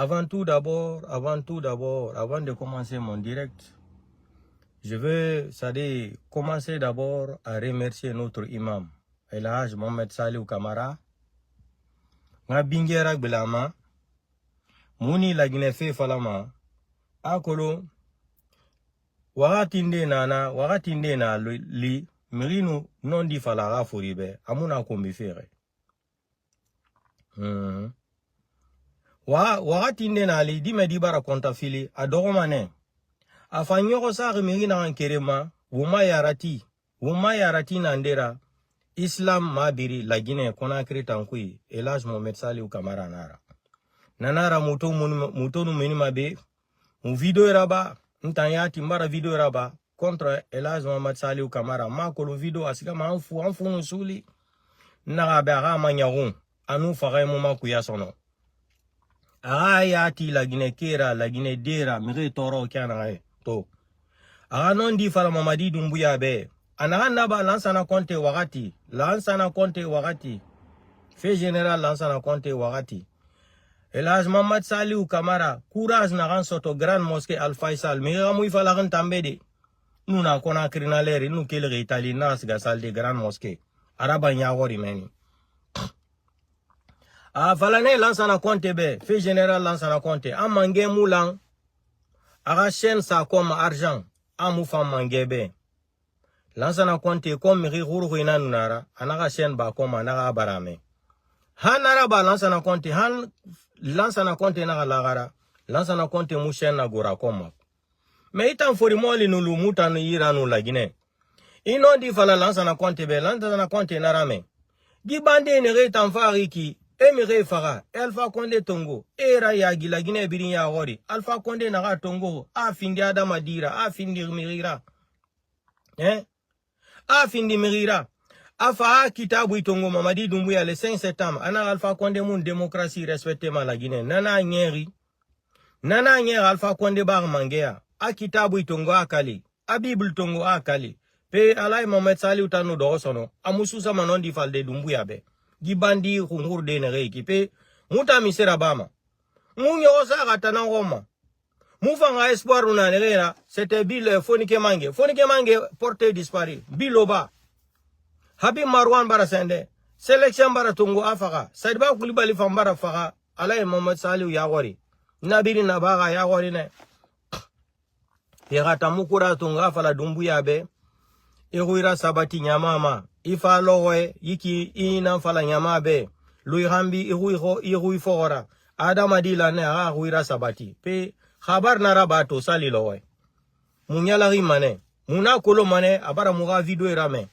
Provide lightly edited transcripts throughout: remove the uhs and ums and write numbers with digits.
Avant tout d'abord, avant de commencer mon direct, je veux, commencer d'abord à remercier notre imam, El Haj Mohamed Saliou Kamara, nga bingera gbilama, muni la ginefe falama, akolo, wakati nde na li, mirinu non di falara furibe, amuna kombi fere. Wakati nde na li, di me di bara konta fili, adoromane. Afanyoko sa mirina ankerema, wuma yarati nandera, Islam mabiri la Guinée Conakry tankui, El Haj Mohamed Saliou Kamara nara. Nanara mutonu minima be, un video eraba, ntanyati mbara video eraba, contre El Haj Mohamed Saliou Kamara, makolo video asika ma anfu nusuli, narabe aga manyarun, anu faray muma kuyasono. Ayati la Guinée kera, la Guinée dera, mire toro kianae, to. Aga non di fala Mamadi Doumbouya be, anahanda ba lansana konte wakati, fait général lansana konte wakati. El Haj Mohamed Saliou Kamara, courage na ran soto grande mosquée Al Faisal, mire mou ifala ran tambede. Nous na Conakry na leri, nous kelere Italie nas gasal de grande mosquée. Araba nyagori meni. Falane lansana konte be, fait général lansana konte, amange moulang, aga chaîne sa comme argent, amoufam mangebe. Lansana konte comme miri guru ina nunara, anaga chaîne ba comme anaga barame. Hanara ba lansana konte, lansana konte naga lagara, lansana konte mu chaîne na gora koma. Me itan fori moli nulu mutanu iranu la Guinée. Ino di fala lansana konte be, lansana konte narame. Di bande nere tanfariki, Emire Fara, Alpha Condé Tongo, Era Yagi la Guinée Birinya Hori, Alpha Condé Naga Tongo, Afindi Adamadira, Afindi Mirira. Afindi Mirira. Afa Kitabu Tongo Mamadi Doumbouya le 5 septembre, Ana Alpha Condé Moun démocratie respectement la Guinée. Nana Nyeri Alpha Condé Bar Mangea, A Kitabu Tongo Akali, A Bible Tongo Akali, Pe Alay Mohamed Saliou Tano Dorosono, Amususa Manondi Falde Doumbouya be. Gibandi hungur de nere ekipe, muta misera bama. Munyo osa katana ngoma. Mufanga espoir una nerera, c'était Bill Fonike Mange. Fonike Mange porté disparu. Biloba. Habib Marwan Barasende. Sélection Baratungo Afaka. Saidba Koulibaly Fambara Faka. Alaye Mohamed Saliou Yawari. Nabiri Nabaga Yawari ne. Yerata Mukura Tunga Fala Doumbouya be. Iruira Sabati Nyamama. Ifa lowe yiki ina fala nyama be luirambi irui fora adama dila ne a ruira sabati pe khabar nara bato sali lowe munyala rimane muna kolo mane abara muga video irame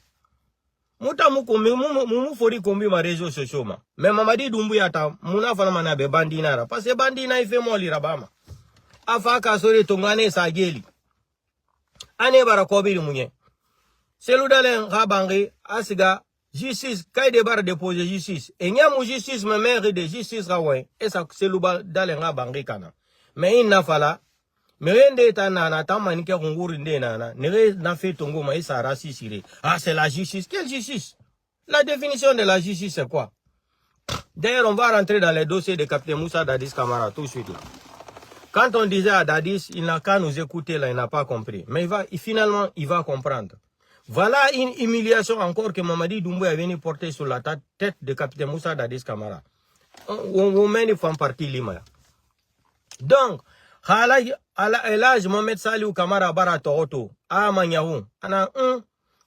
muta mukombi mumu fori kombi ma réseaux sociaux ma mais Mamadi Doumbouya ta muna fala mana be bandinara parce que bandina ife moli rabama afaka sore tongane sageli ane bara kobiri munye Selou dalen rabangi asiga justice kay de bar déposer justice et nyamu justice me mère de justice rawen et ça selou dalen rabangi kana mais inna fala merende tanana tamanike nguri nde nana nere na fait tongo ma isa raciste c'est la justice. Quelle justice? La définition de la justice c'est quoi? D'ailleurs on va rentrer dans les dossiers de capitaine Moussa Dadis Kamara tout de suite là. Quand on disait à Dadis il n'a qu'à nous écouter là, il n'a pas compris mais finalement il va comprendre. Voilà une humiliation encore que Mamadi Doumbouya est venu porter sur la tête de capitaine Moussa Dadis Kamara. On mène font partie Lima. Donc, El Haj Mohamed Saliou Kamara bara Toroto, a Manyahu, ana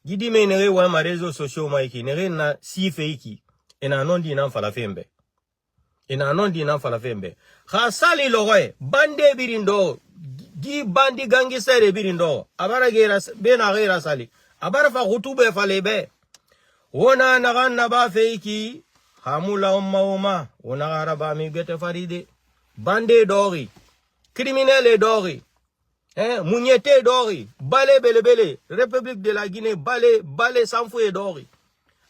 gidi me nere wa ma réseaux sociaux maiki, nere na sife iki, ena non di nan falafembe. Kha sali logoy, bande birindo, gi bandi gangi sere birindo, abara gera bena gera sali. Abara fa khutube falebe wona naganna ba feiki hamula umma wona garaba mi gete faride bande dori criminel dori munyete dori bale bele République de la Guinée bale sanfoué dori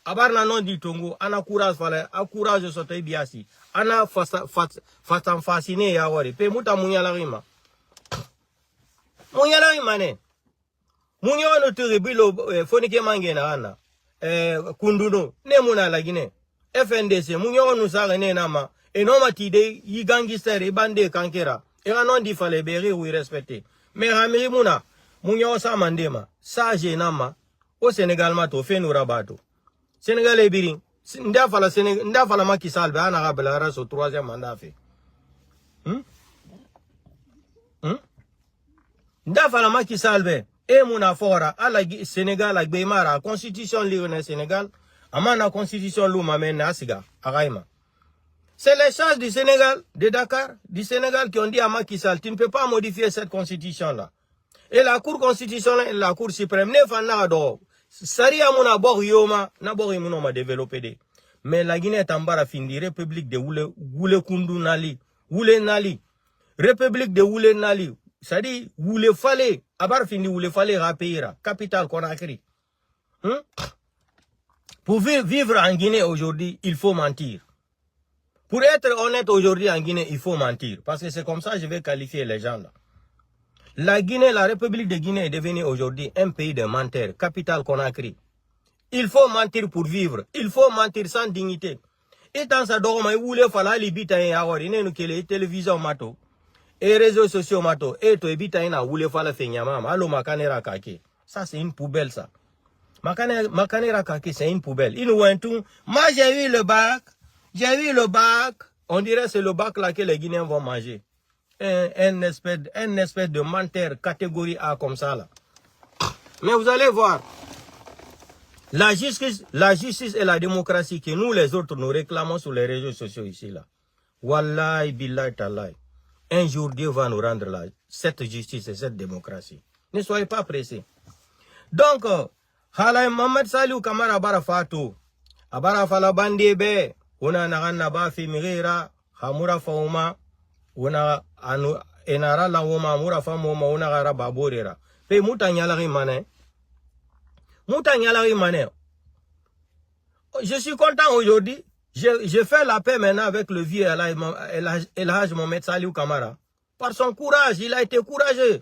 abarna non di Tongo ana courage fala a courage soto biasi ana fatan fasciné ya wori pe muta munyala rima ne Munyo no turibilo Fonike Mange na ana kunduno ne muna la Guinée FNDC munyo no sare ne nama Et non matide, yi gangster, e bande kankera. Et non di fale beri ou respecté. Mais ramiri muna, munyo sa mandema, sa jenama, au Sénégal mato, fe nous rabato. Sénégal e birin, nda fala Macky Sall, ba na rabela so 3e mandat fait. Nda fala Macky Sall be, e muna fora, ala Sénégal ak beimara, constitution libre na Sénégal, amana constitution lou mamen asiga, araima. C'est les charges du Sénégal, de Dakar, du Sénégal qui ont dit à Macky Sall, tu ne peux pas modifier cette constitution-là. Et la Cour constitutionnelle, la Cour suprême, ne fanna do. Sari amuna bor yoma, na bor yoma ma développé. Mais la Guinée est en bas findi, République de Wule Kundu Nali, Wule Nali, République de Wule Nali. C'est-à-dire, Wule Fale, abar findi Wule Fale Rapeira, capitale Conakry. Pour vivre en Guinée aujourd'hui, il faut mentir. Pour être honnête aujourd'hui en Guinée, il faut mentir. Parce que c'est comme ça que je vais qualifier les gens là. La Guinée, la République de Guinée est devenue aujourd'hui un pays de menteurs, capitale Conakry. Il faut mentir pour vivre. Il faut mentir sans dignité. Et dans ça, il faut libiter les télévisions mato, et réseaux sociaux mato, et to ebita ina wule fala fenyama, alo makanera kake. Ça c'est une poubelle ça. Makanera kake c'est une poubelle. Il nous tout. Moi j'ai eu le bac. J'ai vu le bac, on dirait c'est le bac là que les Guinéens vont manger. Un espèce de menteur catégorie A comme ça là. Mais vous allez voir, la justice et la démocratie que nous les autres nous réclamons sur les réseaux sociaux ici là. Wallahi billahi tallahi. Un jour Dieu va nous rendre cette justice et cette démocratie. Ne soyez pas pressés. Donc, Halay Mohamed Saliou Kamara Barafatou, Abara Fala Bandebe, Una Narana Bafi Mirera, Hamura Fauma, Una Enara la Woma, Mura Famoma, Una Rababorera. Pe Moutanyalari Mané. Moutanyalari Mané. Je suis content aujourd'hui. Je fais la paix maintenant avec le vieux Elhaj Mohamed Saliou Kamara. Par son courage, il a été courageux.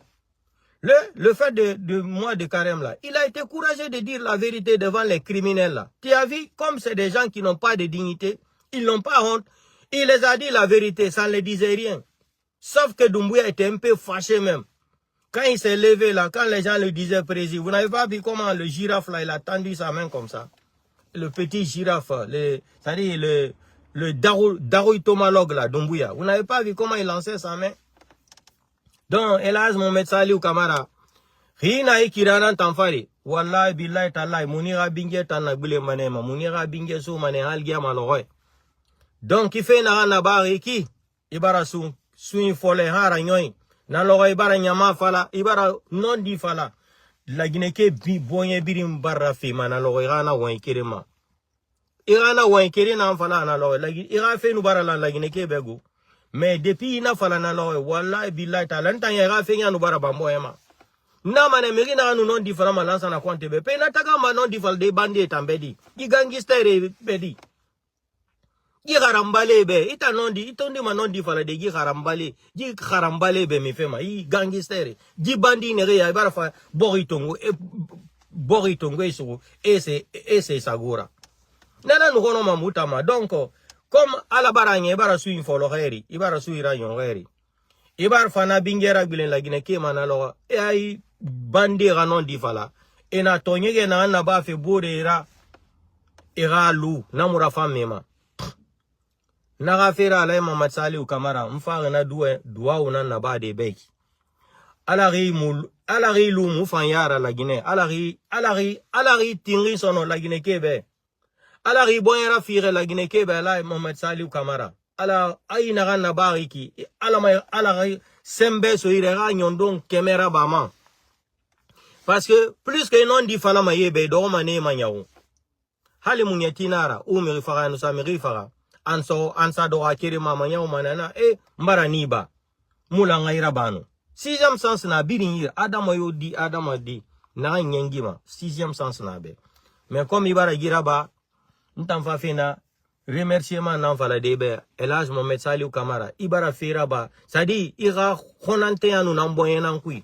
Le fait de moi de Karem là, il a été courageux de dire la vérité devant les criminels là. Tu as vu, comme c'est des gens qui n'ont pas de dignité, ils n'ont pas honte, il les a dit la vérité, ça ne les disait rien. Sauf que Doumbouya était un peu fâché même. Quand il s'est levé là, quand les gens lui disaient président, vous n'avez pas vu comment le girafe là, il a tendu sa main comme ça. Le petit girafe, c'est-à-dire le darouitomalogue là, Doumbouya. Vous n'avez pas vu comment il lançait sa main? Donc, hélas, Mohamed Saliou Kamara, Rina Ikiranan Tanfari, Wallahi billahi tallahi, Munira Bingé Tanabule Manema, Munira Bingé Sou Mane Algia Maloroy. Donc, il fait Narana Bariki, Ibara Sou Fole Hara Nyoy, Nalora Ibara Nyama Fala, Ibara non di Fala, la Guineke Bonye Birim Barafi, Manalora Irana Wankirima. Irana Wankirina Fala, Nalora, Ira fait Nubara la Guineke Bego. Mais depuis il n'a fallu n'alloy wallahi billahi ta'ala n'tan yera fait ya nubara bamboyema na mane mirina nous non différent malansa na compte be pe na taka ma non différent de bandit tambedi di gangster bedi di garambale be ita non di itondi ma non différent de di garambale be mi fema i gangster di bandi ne ya bara fa boritongo iso et c'est sagura nana nous kono mamutama donc comme à la baragne, ibara su infologeri, ibara su iranyongeri. Ibar fana bingera bilen la Guinée ke manalo e ay bandira non di fala. E na tonyege na na ba fe borera ira lu na mura famema. Na gafera la Mohamed Saliou Kamara mfare na duwa una na ba de beki. Alari lu mu fanyara la Guinée. Alari tingri sono la Guinée kebe. Ala riboyera fire la Guinée kebe la Mohamed Saliou Kamara. Ala ay na bariki. Ala sembe so irera nyondon kemera baman. Parce que plus que non di fala mayebe do mane manyawo. Hali munyetinara ou merifara no sa merifara. Ansa do akere manyawo manana mbara niba. Mula ngaira bano. Sixième sens na birinir adamo di na nyengima. Sixième sens na be. Mais comme ibara giraba Ntanfa fena remerciement nan fala debe Elhaj Mohamed Saliou Kamara ibara fera ba sadi ira khonante anu nan boyenan kui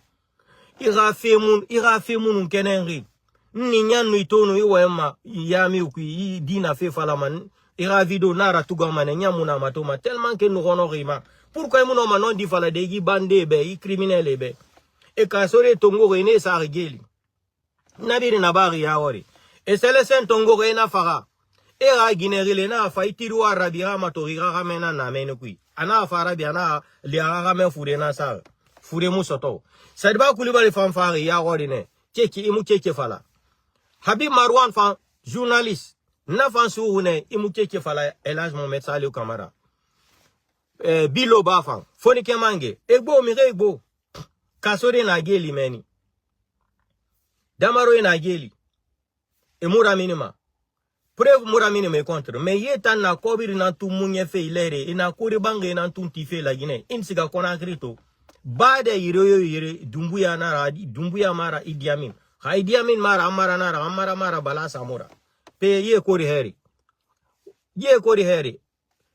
ira fe mun kenenri ni nyanu itonu iwema yami kui dina fe fala man ira vidéo nara tugamane nyamuna matoma tellement que nous honorima pourquoi mon non di fala de gi bande be i criminel be e ka sore tongo rene sa regeli nabiri na bari ya ori e selesen tongo rena fara e ra ginerile na fa itiru arabira matorira ramena na mene kui ana fara bi ana li ara men fure na sa fure musoto sadba kulibali fanfari ya ori ne cheki imu cheki fala Habib Marwan fan journaliste na fan sourune imu cheki fala Elhaj Mohamed Saliou Camara bilo bafan fonike mange egbo mi egbo kasore na geli meni damaro na geli e mura minima preuve mura minima contre mais yetan na kobiri na tu munye fe ilere ina kori bange na tu tife la gine insiga kona krito bade yire dumbuya na radi dumbuya mara idiamin ha idiamin mara amara mara bala samora pe ye kori heri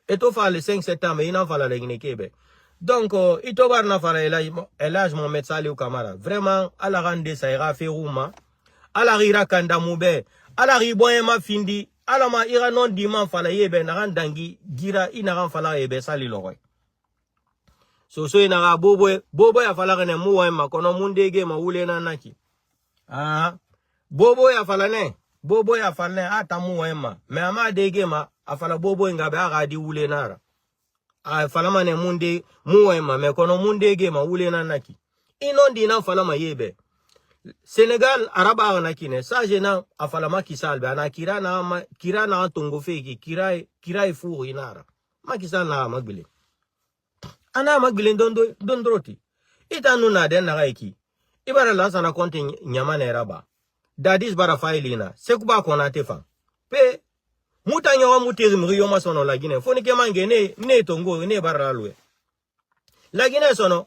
eto fa le 5 septembre ina fa la gine kebe donc ito bar na fa Elhaj Mohamed Saliou Camara vraiment ala rande sa ira fe rouma ala rira kanda mube ala riboyema findi ala ma ira non diman fa la yebe na randangi gira ina ran fa la yebe sali lokoy so ina ga bobo ya fa la ne muwema kono mundege ma wule na naki bobo ya fa la ne ata muwema me ama dege ma afala bobo ngabe aga di wule nara afala mane munde muwema me kono mundege ma wule na naki inondi na fala ma yebe Senegal araba na kine sa jena afala makisal be ana kira na tongo feki kira furu inara makisal na magbile ana magbile dondroti itanu na den na raiki ibara la sana konte nyama na raba dadis bara failina sekuba kona tefa pe mutanya wa mutiri mriyo masono la gine foni ke mange ne tongo ne bara lwe la gine sono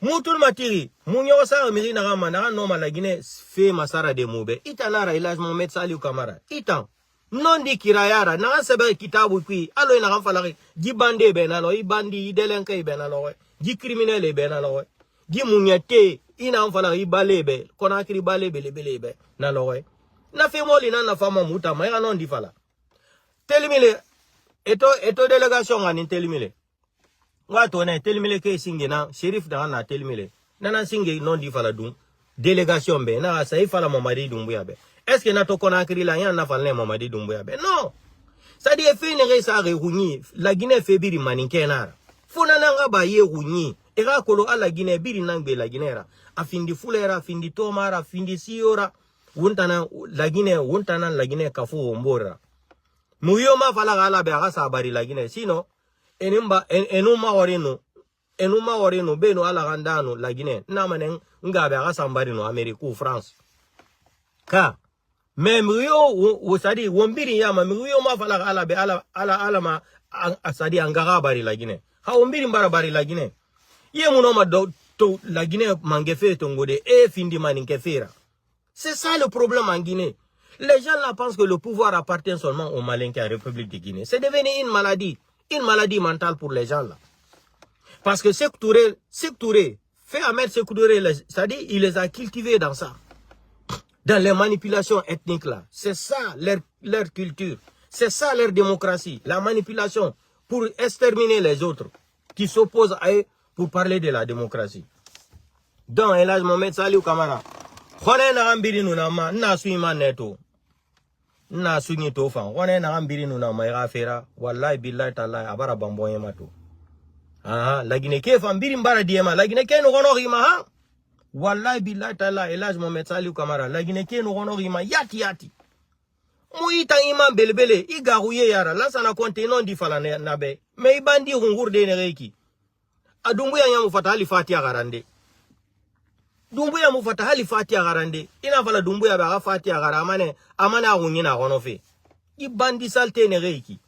mutul matiri munyo sa miri na gama na no la gine fe masara de mube itanara Elhaj Mohamed Saliou Camara itan non di kirayara na sebe kitabu kui alo na gafala gi bande be na lo ibandi delenke be na lo gi criminel be na lo gi munyate ina fala ibalebe kona kiri balebe lebelebe na lo na fe moli na fama muta ma non di fala telimile eto delegation ngani telimile ngato na telimile ke singe na sheriff da na telimile nana singe non di fala dum delegation be na sai fala Mamadi Doumbouya be est-ce que na to kona kiri la yan na fala Mamadi Doumbouya be non ça dit fait ne resa rehuni la Guinée fait biri maninkenara fona nanga ba ye hunyi era kolo ala Guinée biri nangbe la Guinée afindi fulera afindi tomara afindi siora wuntana la Guinée kafu ombora muyo ma fala gala be aga sabari la Guinée sino enuma warino beno ala gandano la Guinée na manen ngabe aga sambari no America ou France ka même muyo wosadi wombiri ya ma muyo ma fala gala be ala ma asadi angara bari la Guinée ha wombiri mbara bari la Guinée ye muno ma do to la Guinée mangefe tongode e findi maninkefera. C'est ça le problème en Guinée. Les gens là pensent que le pouvoir appartient seulement aux Malinké à la République de Guinée. C'est devenu une maladie mentale pour les gens là. Parce que Sékou Touré, fait Ahmed Sékou Touré, c'est-à-dire il les a cultivés dans ça. Dans les manipulations ethniques là. C'est ça leur culture. C'est ça leur démocratie. La manipulation pour exterminer les autres qui s'opposent à eux pour parler de la démocratie. Donc, Elhaj Mohamed Saliou Camara. Khone na ambiri nuna ma na suima neto. Na sunyi to fan. Khone na ambiri nuna ma ira fera. Wallahi billahi tallahi abara bamboye mato. La Guinée ke fan biri mbara diema. La Guinée ke no gono rima ha. Wallahi billahi tallahi Elhaj Mohamed Saliou Camara. La Guinée ke no gono rima yati. Muita imam belebele igaruye yara. La sana konte non di fala nabe. Me ibandi hungurde ne reiki. Doumbouya nyamu fata hali fatia garande. Doumbouya mu fata hali fatia garande. Ina fala Doumbouya ba fatia gara amane ahunyina gonofe. Ibandi salte ne reiki.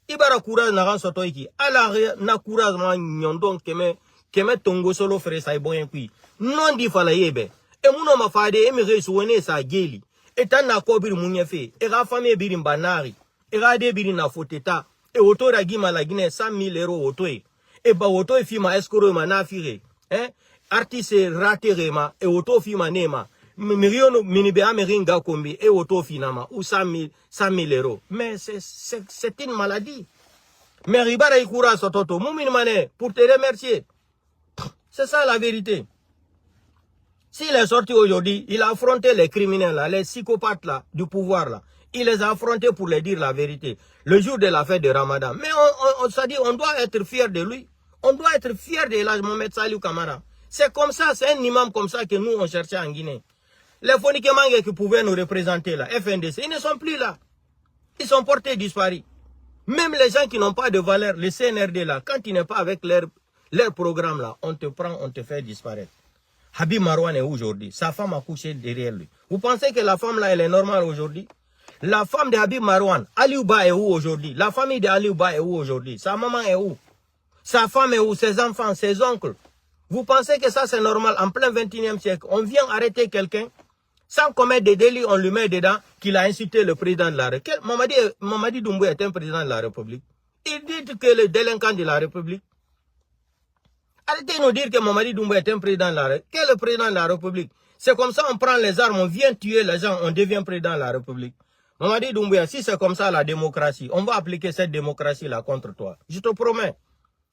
Ibara courage na ran soto iki. Ala na courage na nyondon keme tongo solo fere sa iboyen kui. Non di fala yebe. E muno mafade emi resu wene sa geli. E tan na kobiri munyefe. E ga fami biri mbanari. E ga de biri na foteta. E oto da gima la Guinée 100 000 € otoe. E ba woto e fima eskoro ma na fire artiste ratere ma e woto fima nema Mirion minibe ameringa kombi et auto finalement ou 100 000 euros. Mais c'est une maladie. Mais ribara ikura sototo mumine mané pour te remercier. C'est ça la vérité. S'il est sorti aujourd'hui, il a affronté les criminels là, les psychopathes là, du pouvoir là. Il les a affrontés pour leur dire la vérité. Le jour de la fête de Ramadan. Mais on doit être fier de lui. On doit être fier de Elhadj Mohamed Saliou Camara. C'est comme ça, c'est un imam comme ça que nous on cherchait en Guinée. Les Fonikemangue qui pouvaient nous représenter là, FNDC, ils ne sont plus là. Ils sont portés disparus. Même les gens qui n'ont pas de valeur, les CNRD là, quand ils n'est pas avec leur programme là, on te prend, on te fait disparaître. Habib Marouane est où aujourd'hui? Sa femme a couché derrière lui. Vous pensez que la femme là, elle est normale aujourd'hui? La femme de Habib Marouane, Aliouba est où aujourd'hui? La famille de Aliouba est où aujourd'hui? Sa maman est où? Sa femme est où? Ses enfants, ses oncles? Vous pensez que ça c'est normal? En plein 21e siècle, on vient arrêter quelqu'un sans commettre des délits, on lui met dedans qu'il a insulté le président de la République. Mamadi Doumbouya est un président de la République. Il dit que le délinquant de la République. Arrêtez de nous dire que Mamadi Doumbouya est un président de la République. Quel est le président de la République? C'est comme ça, on prend les armes, on vient tuer les gens, on devient président de la République. Mamadi Doumbouya, si c'est comme ça la démocratie, on va appliquer cette démocratie-là contre toi. Je te promets.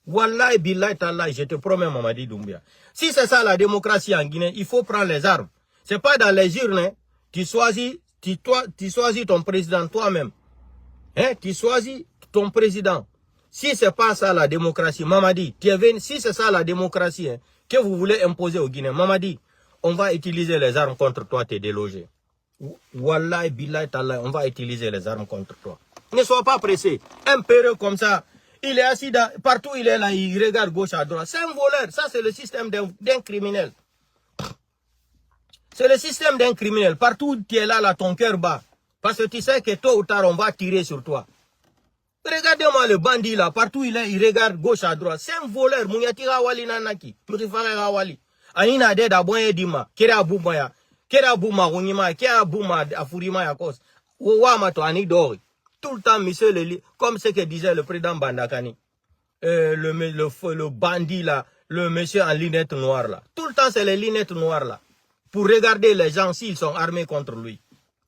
Wallahi, billahi, tallahi, je te promets, Mamadi Doumbouya. Si c'est ça la démocratie en Guinée, il faut prendre les armes. C'est pas dans les urnes, hein. Tu choisis ton président toi-même. Hein? Tu choisis ton président. Si c'est pas ça la démocratie, Mamadi, si c'est ça la démocratie, hein, que vous voulez imposer aux Guinéens, Mamadi, on va utiliser les armes contre toi, t'es délogé. Wallahi, billahi, tallahi, on va utiliser les armes contre toi. Ne sois pas pressé. Un péreux comme ça, il est assis partout, il est là, il regarde gauche à droite. C'est un voleur. Ça, c'est le système d'un criminel. C'est le système d'un criminel. Partout où tu es là, ton cœur bat. Parce que tu sais que tôt ou tard, on va tirer sur toi. Regardez-moi le bandit là. Partout où il est, il regarde gauche à droite. C'est un voleur. Mouniatira wali nanaki. Murifara wali. Anina de d'abonye dima. Kera boumaya. Kera bouma rounima. Kera bouma afurima yakos. Ouama to anidori. Tout le temps, monsieur, comme ce que disait le président Bandakani. Le bandit là. Le monsieur en lunettes noires là. Tout le temps, c'est les lunettes noires là. Pour regarder les gens s'ils sont armés contre lui.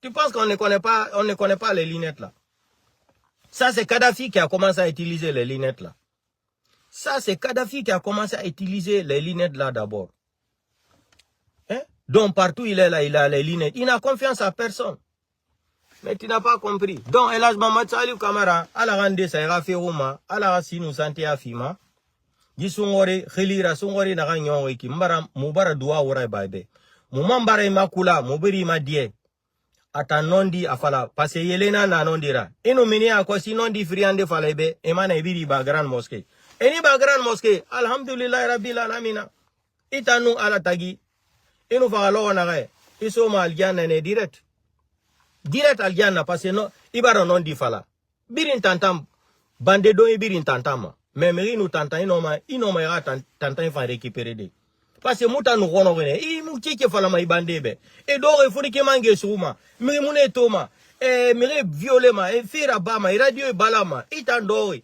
Tu penses qu'on ne connaît pas les lunettes là? Ça c'est Kadhafi qui a commencé à utiliser les lunettes là. Ça c'est Kadhafi qui a commencé à utiliser les lunettes là d'abord. Hein? Donc partout il est là, il a les lunettes. Il n'a confiance à personne. Mais tu n'as pas compris. Donc Elhadj Mohamed Saliou Camara, à la rende ça ira faire rouma, à la racine santé afima. Gisungore, khilira sungore na ganyong ki mbara mubara dua wora babe. Mumambara imakula, mubiri madie. Ata nondi afala. Pase yelena na nondira. Ino mini akosi nondi friande falebe. Emana ibiri ba grande mosquée. Eni ba grande mosquée. Alhamdulillah rabbil alamina. Itanu ala tagi. Ino fagalo nagaye. Iso ma algiana ne direct. Direct algiana pase no. Ibara nondi fala. Birin tantam. Bande do ibirin tantama. Memeri nou tantan inoma yara tantan fa récupérer de. Parce que mouta nous renovene, il mouti qui fait la maïbandebe. Et donc il faut que mange souma, mais mon etoma, et mais violema, et faire bama, et radio balama, et tandori.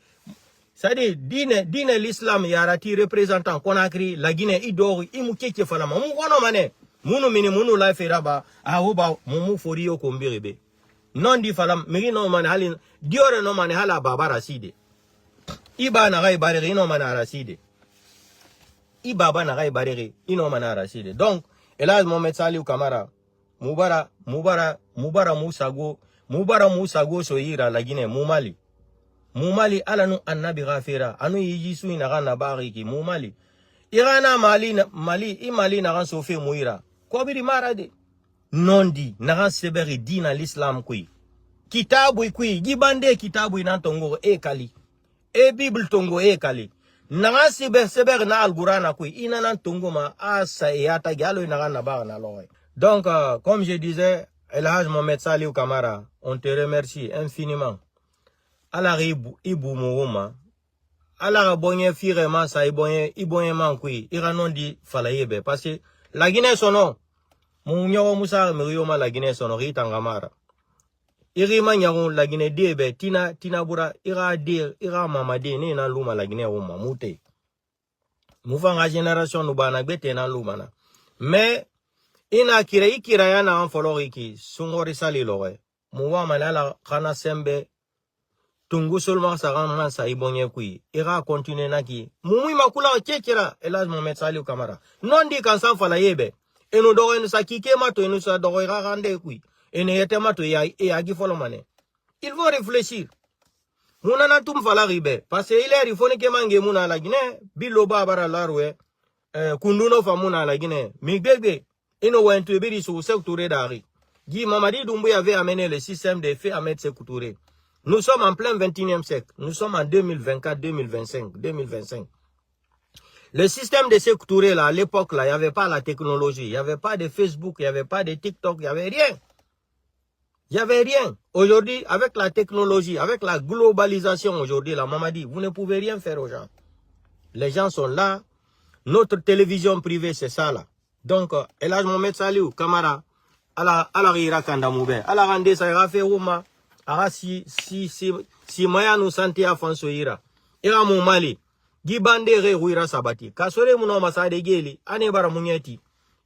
Ça dit, dîne l'islam yarati représentant Conakry, la Guinée, idori, il mouti qui fait la main. Mon renovene, mouno mine mouno la feraba, aoba, moumou forio kombirebe. Non di falam, mais non man halin, diore non man hala babara side. Iba na gai barere, non man araside. Ibaba na gai barere ino mana raside. Donc Elhadj Mohamed Saliou Camara mubara musago so ira la Guinée mumali ala nu annabi ghafira anu yiji su ina gana bari ki mumali irana mali na gan so fe muira ko biri marade nondi na gan seberi dina l'islam kui kitabu kui gibande kitabu ina tongo e kali e bible tongo e kali Nanga seber na algurana kui inanan tunguma asa yata galo inaga na ba na loy. Donc comme je disais, Elhadj Mohamed Saliou Camara, on te remercie infiniment. Ala ibu mouma. Ala bonye firema sa ibonye man kui iranon di falayebe parce que la Guinée sono munyo musa merioma la Guinée sono ritangamara. Irima nyaron la Guinée debe tina bura ira mamade ne na luma la Guinée uma mute. Mouvanga génération nous bana bete na luma na. Mais ina kira yana an folo iki sungori sali lowe muwa manala kana sembe tungu solma sagan man sa ibonye kui ira continue naki mumui makula o chekira Elhadji Mohamed Saliou Camara non di kan san fala yebe eno dogo eno sa kike mato eno sa dogo ira rande kui eno yete mato ya agi folo mane. Il faut réfléchir. Muna na tum fala ribe parce que il est rifone ke mange muna la Guinée bilo babara larwe kunduno fa muna la Guinée mi bebe eno wentu ebiri su sektoure dari Guy Mamadi Doumbouya avait amené le système de fait Ahmed Sékou Touré. Nous sommes en plein 21e siècle. Nous sommes en 2024, 2025, 2025. Le système de Sékou Touré, là, à l'époque, là, il n'y avait pas la technologie. Il n'y avait pas de Facebook, il n'y avait pas de TikTok, il n'y avait rien. Il n'y avait rien. Aujourd'hui, avec la technologie, avec la globalisation aujourd'hui, la Mamadi, vous ne pouvez rien faire aux gens. Les gens sont là. Notre télévision privée, c'est ça, là. Donc, Elhadji Mohamed Saliou Camara, ala rira kandamoube, ala rande sa ira fe rouma, ara si maya nous santé à Fanso ira mon Mali, gibande re ruira sabati, kasore muno masade geli, ane bara munyeti,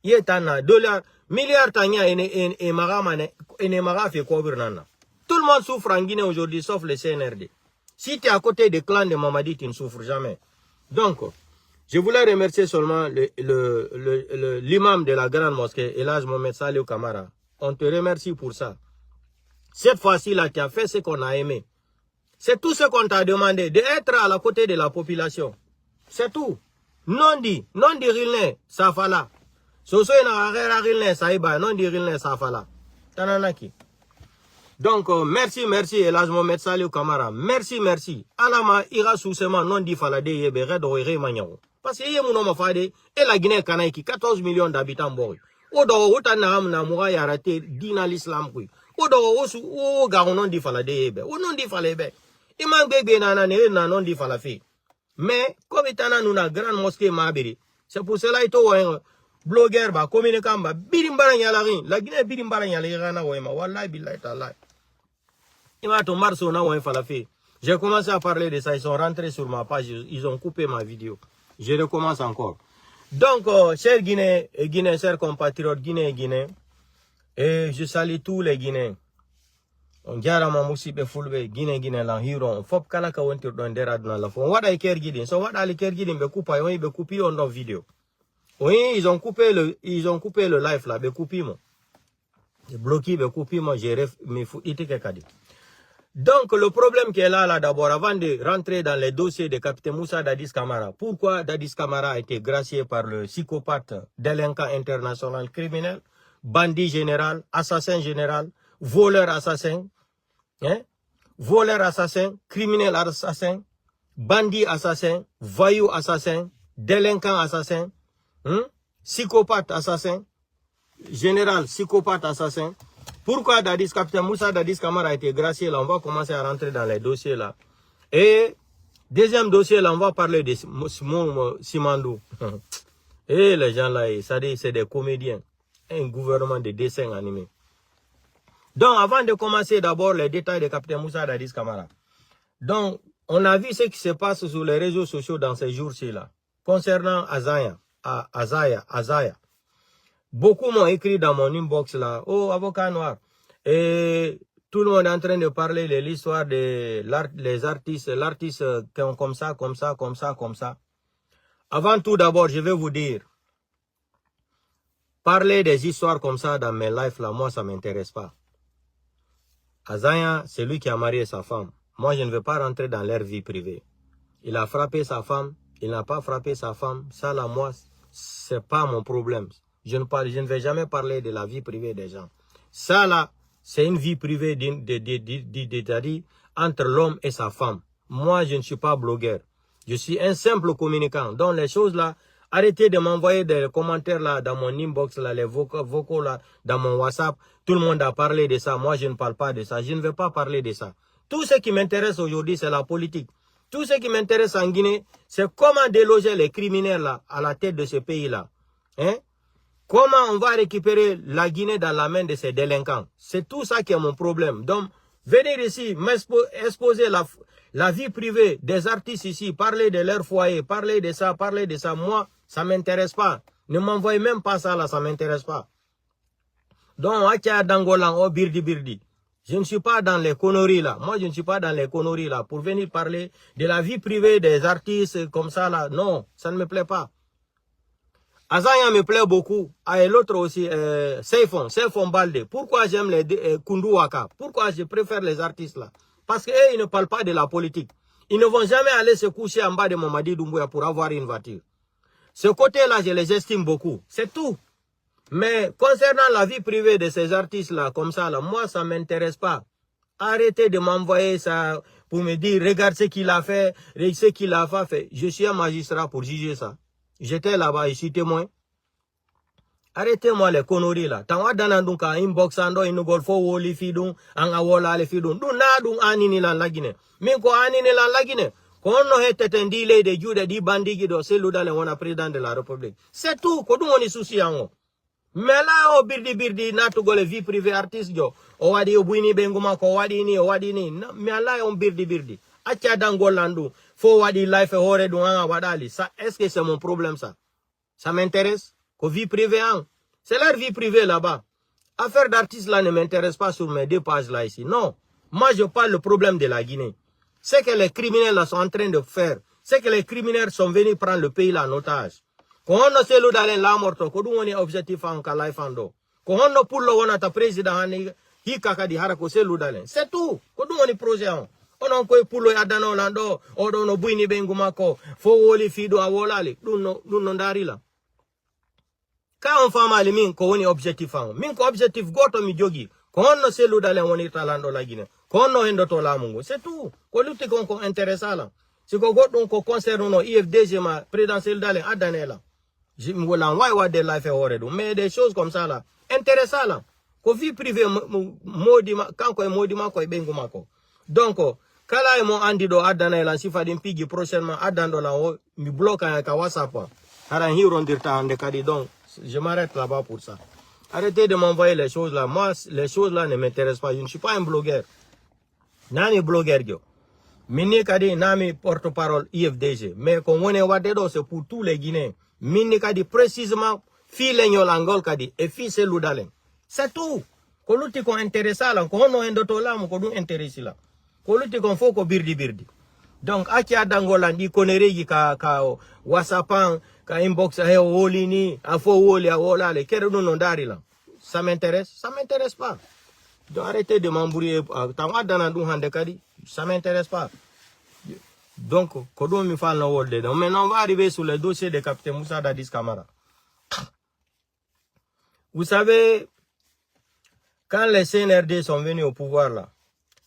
yetana, $, milliard tanya ene mara fe kobirnana. Tout le monde souffre en Guinée aujourd'hui, sauf le CNRD. Si tu es à côté des clans de Mamadi, tu ne souffres jamais. Donc, je voulais remercier seulement l'imam de la grande mosquée, Elhadji Mohamed Saliou Camara. On te remercie pour ça. Cette fois-ci, là, tu as fait ce qu'on a aimé. C'est tout ce qu'on t'a demandé, d'être à la côté de la population. C'est tout. Non dit rilne, ça fala. Soso ina rera rilne, ça iba, non dit rilne, ça fala. Tananaki. Donc, merci, Elhadji Mohamed Saliou Camara. Merci. Alama ira sousema non dit falade yebe redo ere manyao. Parce que yemouno mafade, et la Guinée Kanaiki, 14 millions d'habitants bori. Odo utanam na muga yarate dina l'islam kui. Odo osu o garonon di falade yebe. O non di falebe. Iman bebe nana ne na non di falafi. Mais, comme itana nuna grande mosquée mabiri, c'est pour cela ito wa blogueur ba, communicant ba, birimbara nyalari. La Guinée birimbara nyalari rana wema. Wallahi billahi ta'ala. Ima to marso na wa falafi. J'ai commencé à parler de ça, ils sont rentrés sur ma page, ils ont coupé ma vidéo. Je recommence encore. Donc, chers Guinéens, chers compatriotes Guinéens, et je salue tous les Guinéens. On diara ma musibe fulbe Guinée la hiro. Fop kala ka wontir don dera duna la fon. Wada iker gidin. So wada iker gidin be coupa yon be coupi on nos vidéos. Oui, ils ont coupé le live là, be coupi mo. J'ai bloqué be coupi mo, j'ai me fou itike kadi. Donc, le problème qui est là d'abord, avant de rentrer dans les dossiers de capitaine Moussa Dadis Camara, pourquoi Dadis Camara a été gracié par le psychopathe, délinquant international criminel, bandit général, assassin général, voleur assassin, criminel assassin, bandit assassin, voyou assassin, délinquant assassin, psychopathe assassin, général psychopathe assassin. Pourquoi capitaine Moussa Dadis Camara a été gracié là? On va commencer à rentrer dans les dossiers là. Et deuxième dossier là, on va parler de Simandou. Et les gens là, c'est des comédiens. Un gouvernement de dessins animés. Donc avant de commencer d'abord les détails de capitaine Moussa Dadis Camara. Donc on a vu ce qui se passe sur les réseaux sociaux dans ces jours-ci là. Concernant Azaya. Beaucoup m'ont écrit dans mon inbox là, oh avocat noir, et tout le monde est en train de parler de l'histoire de l'artiste comme ça. Avant tout d'abord, je vais vous dire, parler des histoires comme ça dans mes lives là, moi ça m'intéresse pas. Azaya, c'est lui qui a marié sa femme. Moi je ne veux pas rentrer dans leur vie privée. Il a frappé sa femme, il n'a pas frappé sa femme, ça là moi, c'est pas mon problème. Je ne vais jamais parler de la vie privée des gens. Ça là, c'est une vie privée entre l'homme et sa femme. Moi, je ne suis pas blogueur. Je suis un simple communicant. Donc les choses là, arrêtez de m'envoyer des commentaires là dans mon inbox, là, les vocaux là, dans mon WhatsApp. Tout le monde a parlé de ça. Moi, je ne parle pas de ça. Je ne vais pas parler de ça. Tout ce qui m'intéresse aujourd'hui, c'est la politique. Tout ce qui m'intéresse en Guinée, c'est comment déloger les criminels là, à la tête de ce pays là. Comment on va récupérer la Guinée dans la main de ces délinquants? C'est tout ça qui est mon problème. Donc, venir ici, exposer la vie privée des artistes ici, parler de leur foyer, parler de ça, moi, ça ne m'intéresse pas. Ne m'envoyez même pas ça là, ça ne m'intéresse pas. Donc, Acha Dangolan, oh, birdi birdi. Je ne suis pas dans les conneries là. Moi, je ne suis pas dans les conneries là. Pour venir parler de la vie privée des artistes comme ça là. Non, ça ne me plaît pas. Azanya me plaît beaucoup. Et l'autre aussi, Seifon Balde. Pourquoi j'aime les Kundu Waka? Pourquoi je préfère les artistes là? Parce qu'eux, ils ne parlent pas de la politique. Ils ne vont jamais aller se coucher en bas de Mamadi Doumbouya pour avoir une voiture. Ce côté-là, je les estime beaucoup. C'est tout. Mais concernant la vie privée de ces artistes-là, comme ça, là, moi, ça ne m'intéresse pas. Arrêtez de m'envoyer ça pour me dire, regarde ce qu'il a fait, ce qu'il a pas fait. Je suis un magistrat pour juger ça. J'étais là-bas, je suis témoin. Arrêtez-moi les conneries là. Tant que donc à inbox ando inugol fo woli fidun anga wola le fidun. Dun na dun anini lan lagine. Min ko anini lan lagine. Kono hete ndile de jude di bandigi do selu dale wona président de la République. C'est tout. Ko dun woni souci ango. Mais là o birdi natu gole vie privée artiste jo. O wadi o buini benguma ko wadi ni o wadi ni. Mais là on birdi. Acha dangolandu. Fo wadi life hore dun anga wadali. Ça est-ce que c'est mon problème ça? Ça m'intéresse? Ko vie privée, hein? C'est leur vie privée là-bas. Affaire d'artistes là ne m'intéresse pas sur mes 2 pages là ici. Non. Moi je parle le problème de la Guinée. C'est que les criminels là sont en train de faire. C'est que les criminels sont venus prendre le pays là en otage. Quand on se le dans la mort, quand on est objectif en Kalai Fando. Quand on pour le on a ta président hi kaka di harako se le dans. C'est tout. Quand on est projet. On a quoi pour le adano lando. On a no buini bengumako. Fo woli fido a wolali. Nous dari là. Quand on fait mal, min ko woni objectif an. Min ko objectif goto mi jogi. Ko onno selu dale woni talando la Guinée. Ko onno hendo to la mungo. C'est tout. Ko lutti kon ko intéressant là. Si ko godon ko concerne no IFDG ma présidentiel dale adane là. Je me wala wa de life hore do. Mais des choses comme ça là, intéressant là. Ko vie privée modi ma kanko e modi ma ko e bengu mako. Donc kala e mo andi do adane la sifa dim pigi prochainement adando la o mi bloque ka WhatsApp. Haran hiron dirta ande kadi donc je m'arrête là-bas pour ça. Arrêtez de m'envoyer les choses là. Moi, les choses là ne m'intéressent pas. Je ne suis pas un blogueur. Nani blogueur, yo. Mini kadi nami porte-parole IFDG. Mais quand on est wadedo, c'est pour tous les Guinéens. Mini kadi précisément, fille l'angol kadi, et fille c'est l'oudalen. C'est tout. Quand l'outil qu'on intéresse là, quand on est d'autres là, on nous intéresse là. Quand l'outil qu'on faut qu'on birdi. Donc, akia dangolandi, konere ka WhatsApp, ka inbox he woli ni afo woli a wola le kere no ndari la. Ça m'intéresse pas. Donc arrêtez de m'embrouiller tant dana dun hande kadi, ça m'intéresse pas. Donc kodo mi fa na wolde. Donc maintenant on va arriver sur le dossier de capitaine Moussa Dadis Camara. Vous savez, quand les CNRD sont venus au pouvoir là,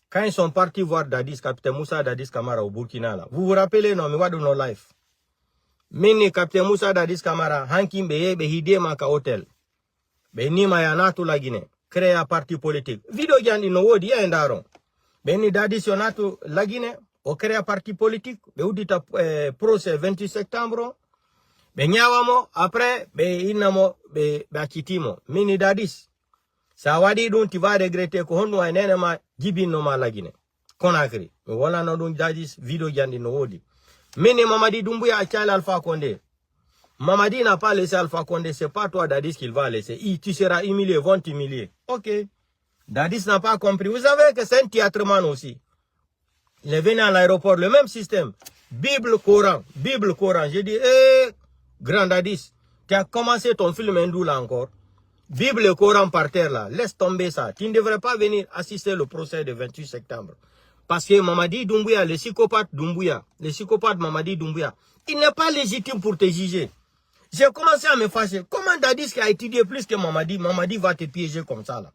quand ils sont partis voir capitaine Moussa Dadis Camara au Burkina là, vous vous rappelez non, mais what do no life? Mini capitaine Moussa Dadis Camara, hankim beye be hide maka hotel. Be nima ya natu la Guinée, créer un parti politique. Video jandi no wodi ya endaron. Be ni Dadis yonatu la Guinée, o créer un parti politique, be udita procès 28 septembre. Be nyawamo, après, be inamo, be akitimo. Mini Dadis. Sa wadi dun ti va regretter ko honno ay nenema jibinno ma la Guinée. Conakry. Me wala no dun Dadis video jandi no wodi. Mini Mamadi Doumbouya a tiré Alpha Condé. Mamadi n'a pas laissé Alpha Condé, c'est pas toi Dadis qu'il va laisser. Tu seras humilié, vont t'humilier. Ok. Dadis n'a pas compris. Vous savez que c'est un théâtreman aussi. Il est venu à l'aéroport, le même système. Bible, Coran. J'ai dit, grand Dadis, tu as commencé ton film hindou là encore. Bible et Coran par terre là. Laisse tomber ça. Tu ne devrais pas venir assister au procès du 28 septembre. Parce que Mamadi Doumbouya, le psychopathe Mamadi Doumbouya, il n'est pas légitime pour te juger. J'ai commencé à me fâcher. Comment Dadis qui a étudié plus que Mamadi va te piéger comme ça là?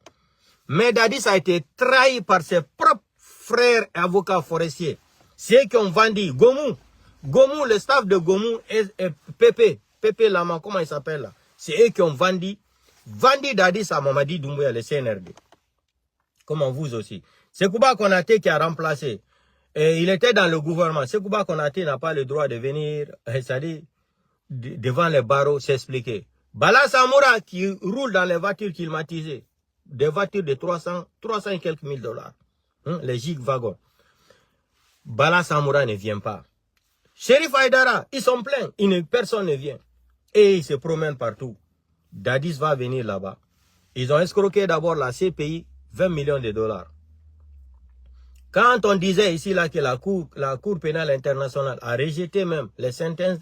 Mais Dadis a été trahi par ses propres frères et avocats forestiers. Ceux qui ont vendu Gomu, le staff de Gomu et Pépé Lama, comment il s'appelle là? C'est eux qui ont vendu Dadis à Mamadi Doumbouya, le CNRD. Comme vous aussi. C'est Kouba Konaté qui a remplacé. Et il était dans le gouvernement. C'est Kouba Konaté n'a pas le droit de venir, c'est-à-dire devant les barreaux s'expliquer. Bala Samoura qui roule dans les voitures climatisées, des voitures de 300 et quelques mille dollars, les gigs wagons. Bala Samoura ne vient pas. Shérif Aïdara, ils sont pleins, personne ne vient. Et ils se promènent partout. Dadis va venir là-bas. Ils ont escroqué d'abord la CPI 20 millions de dollars. Quand on disait ici là que la Cour pénale internationale a rejeté même les sentences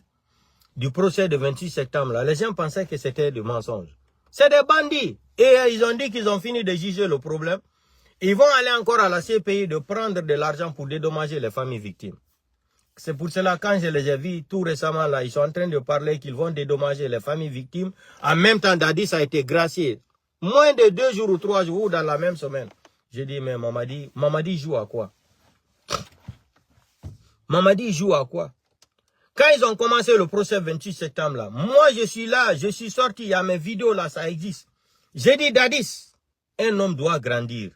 du procès de 28 septembre, là, les gens pensaient que c'était des mensonges. C'est des bandits. Et ils ont dit qu'ils ont fini de juger le problème. Ils vont aller encore à la CPI de prendre de l'argent pour dédommager les familles victimes. C'est pour cela, quand je les ai vus tout récemment, là, ils sont en train de parler qu'ils vont dédommager les familles victimes. En même temps, Dadis a été gracié. Moins de 2 jours ou 3 jours dans la même semaine. J'ai dit, mais Mamadi joue à quoi? Mamadi joue à quoi? Quand ils ont commencé le procès 28 septembre, là, moi je suis là, je suis sorti, il y a mes vidéos là, ça existe. J'ai dit, Dadis, un homme doit grandir.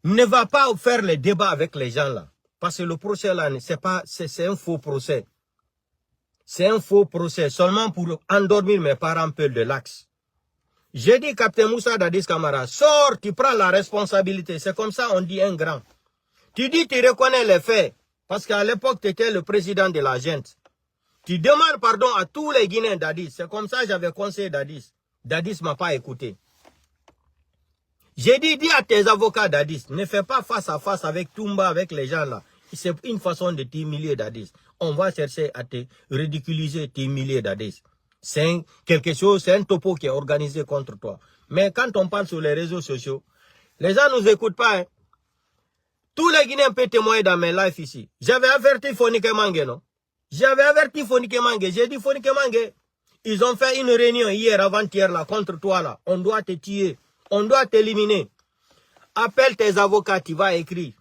Ne va pas faire les débats avec les gens là. Parce que le procès là, c'est un faux procès. C'est un faux procès, seulement pour endormir mes parents peu de l'axe. J'ai dit, Captain Moussa Dadis Camara, sors, tu prends la responsabilité. C'est comme ça on dit un grand. Tu dis, tu reconnais les faits. Parce qu'à l'époque, tu étais le président de la junte. Tu demandes pardon à tous les Guinéens Dadis. C'est comme ça que j'avais conseillé Dadis. Dadis ne m'a pas écouté. J'ai dit, dis à tes avocats Dadis, ne fais pas face à face avec Toumba, avec les gens là. C'est une façon de t'humilier Dadis. On va chercher à te ridiculiser, t'humilier Dadis. C'est quelque chose, c'est un topo qui est organisé contre toi. Mais quand on parle sur les réseaux sociaux, les gens ne nous écoutent pas. Hein. Tous les Guinéens peuvent témoigner dans mes lives ici. J'avais averti Fonike Mange, non? J'avais averti Fonike Mange. J'ai dit Fonike Mange, ils ont fait une réunion hier, avant-hier, là, contre toi, là. On doit te tuer. On doit t'éliminer. Appelle tes avocats, tu vas écrire.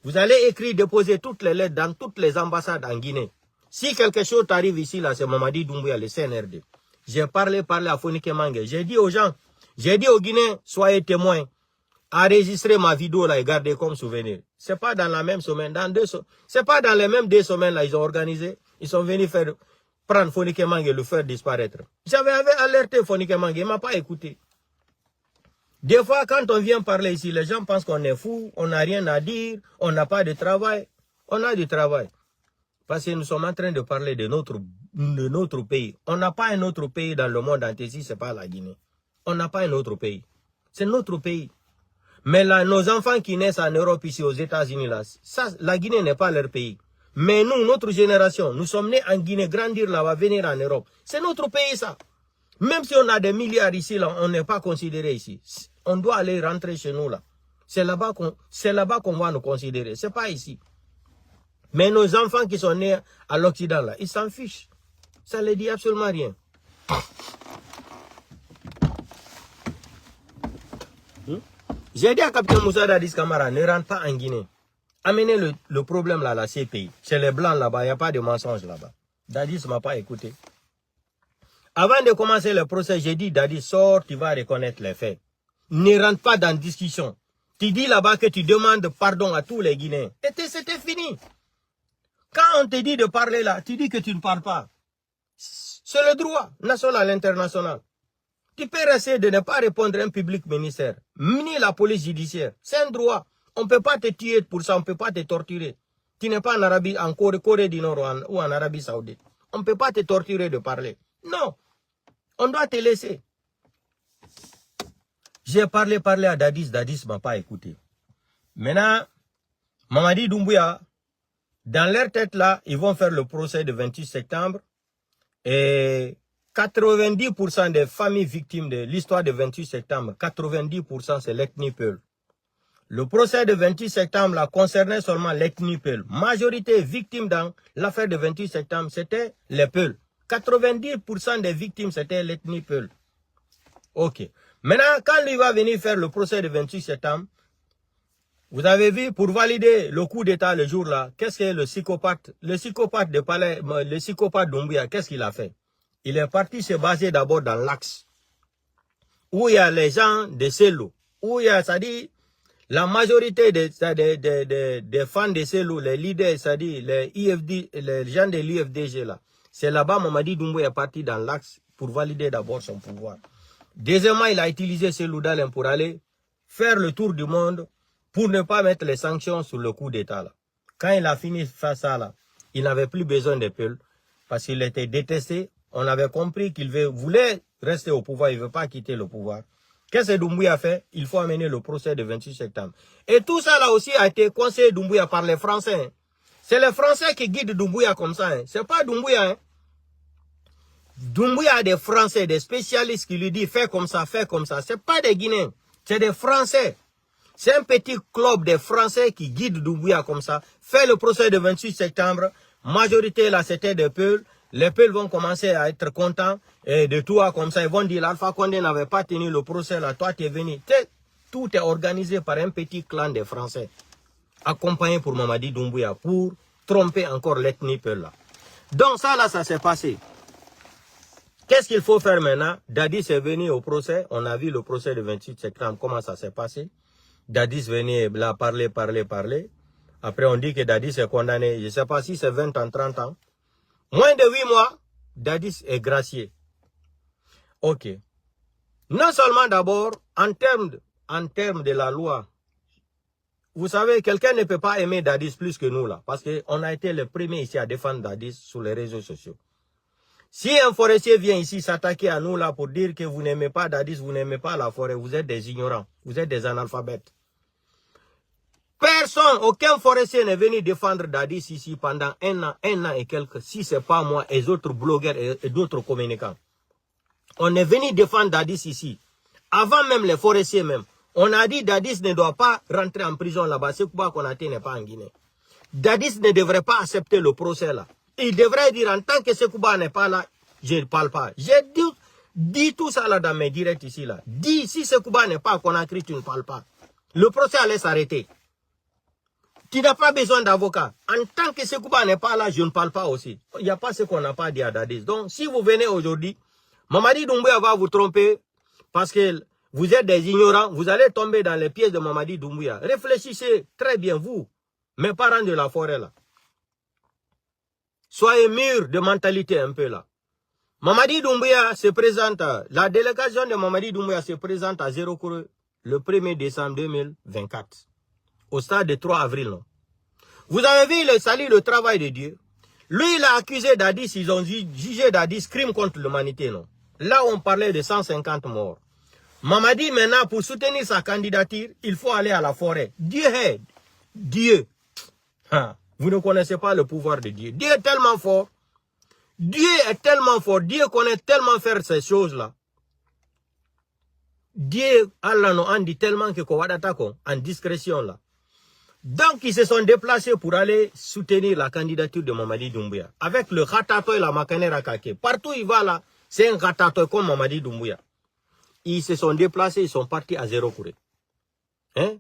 Vous allez écrire, déposer toutes les lettres dans toutes les ambassades en Guinée. Si quelque chose t'arrive ici, là, c'est Mamadi Doumbouya, le CNRD. J'ai parlé à Fonike Mange. J'ai dit aux gens, j'ai dit aux Guinéens, soyez témoins. Enregistrer ma vidéo là et garder comme souvenir. C'est pas dans la même semaine, c'est pas dans les mêmes 2 semaines là, ils ont organisé. Ils sont venus prendre Fonike Mange et le faire disparaître. J'avais alerté Fonike Mange, il m'a pas écouté. Des fois, quand on vient parler ici, les gens pensent qu'on est fou, on n'a rien à dire, on n'a pas de travail. On a du travail. Parce que nous sommes en train de parler de notre pays. On n'a pas un autre pays dans le monde entier si ce n'est pas la Guinée. On n'a pas un autre pays. C'est notre pays. Mais là, nos enfants qui naissent en Europe, ici aux États-Unis, là, ça, la Guinée n'est pas leur pays. Mais nous, notre génération, nous sommes nés en Guinée, grandir là-bas, venir en Europe. C'est notre pays, ça. Même si on a des milliards ici, là, on n'est pas considéré ici. On doit aller rentrer chez nous, là. C'est là-bas qu'on va nous considérer. C'est pas ici. Mais nos enfants qui sont nés à l'Occident, là, ils s'en fichent. Ça ne les dit absolument rien. J'ai dit à Captain Moussa Dadis Camara, ne rentre pas en Guinée. Amenez le problème là à la CPI. Chez les Blancs là-bas, il n'y a pas de mensonge là-bas. Dadis ne m'a pas écouté. Avant de commencer le procès, j'ai dit, Dadis, sors, tu vas reconnaître les faits. Ne rentre pas dans la discussion. Tu dis là-bas que tu demandes pardon à tous les Guinéens. C'était fini. Quand on te dit de parler là, tu dis que tu ne parles pas. C'est le droit national, international. Tu peux rester de ne pas répondre à un public ministère, ni la police judiciaire. C'est un droit. On ne peut pas te tuer pour ça, on ne peut pas te torturer. Tu n'es pas en Arabie, en Corée du Nord ou en Arabie Saoudite. On ne peut pas te torturer de parler. Non. On doit te laisser. J'ai parlé à Dadis, Dadis ne m'a pas écouté. Maintenant, Mamadi Doumbouya, dans leur tête là, ils vont faire le procès de 28 septembre. Et 90% des familles victimes de l'histoire de 28 septembre, 90% c'est l'ethnie Peul. Le procès de 28 septembre là, concernait seulement l'ethnie Peul. Majorité victime dans l'affaire de 28 septembre, c'était les Peuls. 90% des victimes, c'était l'ethnie Peul. Ok. Maintenant, quand lui va venir faire le procès de 28 septembre, vous avez vu, pour valider le coup d'État le jour-là, qu'est-ce que le psychopathe de Palais, le psychopathe Doumbouya, qu'est-ce qu'il a fait? Il est parti se baser d'abord dans l'axe, où il y a les gens de Selou, où il y a, c'est-à-dire, la majorité des fans de Selou, les leaders, c'est-à-dire les IFD, les gens de l'IFDG là, c'est là-bas Mamadi Doumbouya est parti dans l'axe pour valider d'abord son pouvoir. Deuxièmement, il a utilisé Selou Dalen pour aller faire le tour du monde pour ne pas mettre les sanctions sur le coup d'État là. Quand il a fini faire ça là, il n'avait plus besoin de Peul parce qu'il était détesté. On avait compris qu'il voulait rester au pouvoir, il ne veut pas quitter le pouvoir. Qu'est-ce que Doumbouya a fait? Il faut amener le procès de 28 septembre. Et tout ça là aussi a été conseillé Doumbouya par les Français. C'est les Français qui guident Doumbouya comme ça. C'est pas Doumbouya. Hein. Doumbouya a des Français, des spécialistes qui lui disent fais comme ça, fais comme ça. C'est pas des Guinéens, c'est des Français. C'est un petit club des Français qui guide Doumbouya comme ça. Fait le procès de 28 septembre. Majorité là, c'était des Peuls. Les Peuls vont commencer à être contents et de toi comme ça. Ils vont dire l'Alpha Condé n'avait pas tenu le procès là. Toi, tu es venu. Tout est organisé par un petit clan des Français. Accompagné pour Mamadi Doumbouya pour tromper encore l'ethnie Peul là. Donc ça là, ça s'est passé. Qu'est-ce qu'il faut faire maintenant? Dadis est venu au procès. On a vu le procès de 28 septembre, comment ça s'est passé. Dadis venait là parler. Après, on dit que Dadis est condamné. Je ne sais pas si c'est 20 ans, 30 ans. Moins de 8 mois, Dadis est gracié. Ok. Non seulement d'abord, en termes de la loi, vous savez, quelqu'un ne peut pas aimer Dadis plus que nous là. Parce qu'on a été les premiers ici à défendre Dadis sur les réseaux sociaux. Si un forestier vient ici s'attaquer à nous là pour dire que vous n'aimez pas Dadis, vous n'aimez pas la forêt, vous êtes des ignorants, vous êtes des analphabètes. Personne, aucun forestier n'est venu défendre Dadis ici pendant un an et quelques, si ce n'est pas moi et d'autres blogueurs et d'autres communicants. On est venu défendre Dadis ici. Avant même les forestiers même. On a dit Dadis ne doit pas rentrer en prison là-bas. C'est pourquoi Konaté n'est pas en Guinée. Dadis ne devrait pas accepter le procès là. Il devrait dire en tant que Sekouba n'est pas là, je ne parle pas. J'ai dit tout ça là dans mes directs ici là. Dis si Sekouba n'est pas à Conakry, tu ne parles pas. Le procès allait s'arrêter. Tu n'as pas besoin d'avocat. En tant que Sekouba n'est pas là, je ne parle pas aussi. Il n'y a pas ce qu'on n'a pas dit à Dadis. Donc si vous venez aujourd'hui, Mamadi Doumbouya va vous tromper parce que vous êtes des ignorants. Vous allez tomber dans les pièges de Mamadi Doumbouya. Réfléchissez très bien vous, mes parents de la forêt là. Soyez mûrs de mentalité un peu là. Mamadi Doumbouya se présente, la délégation de Mamadi Doumbouya se présente à Zérokouré le 1er décembre 2024. Au stade de 3 avril. Non. Vous avez vu le travail de Dieu. Lui, il a accusé Dadis, ils ont jugé Dadis crime contre l'humanité. Non. Là, on parlait de 150 morts. Mamadi, maintenant, pour soutenir sa candidature, il faut aller à la forêt. Dieu aide. Dieu. Hein. Vous ne connaissez pas le pouvoir de Dieu. Dieu est tellement fort. Dieu est tellement fort. Dieu connaît tellement faire ces choses-là. Dieu, Allah nous a dit tellement que en discrétion là. Donc, ils se sont déplacés pour aller soutenir la candidature de Mamadi Doumbouya. Avec le ratatoy et la macanera kake. Partout il va là, c'est un ratatoy comme Mamadi Doumbouya. Ils se sont déplacés, ils sont partis à Zérokouré. Hein?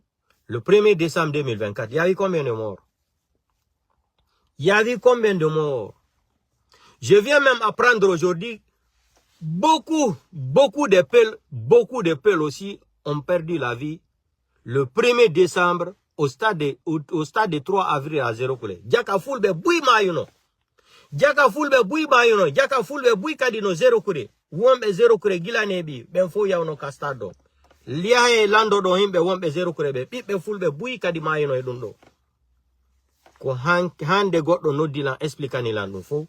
Le 1er décembre 2024, il y a eu combien de morts? Il y a eu combien de morts? Je viens même apprendre aujourd'hui, beaucoup de Peuls aussi ont perdu la vie le 1er décembre au stade de 3 avril à Zérokouré. Djaka fulbe bui mayuno. Djaka fulbe bui mayuno. Djaka fulbe bui kadino Zérokouré. Wombe Zérokouré gila nebi. Ben fo yawno kastado. Liahe lando do himbe wombe Zérokouré be. Pipe fulbe bui kadi mayuno edundo. Ko hande goddo noddi lan explicani lan no fo.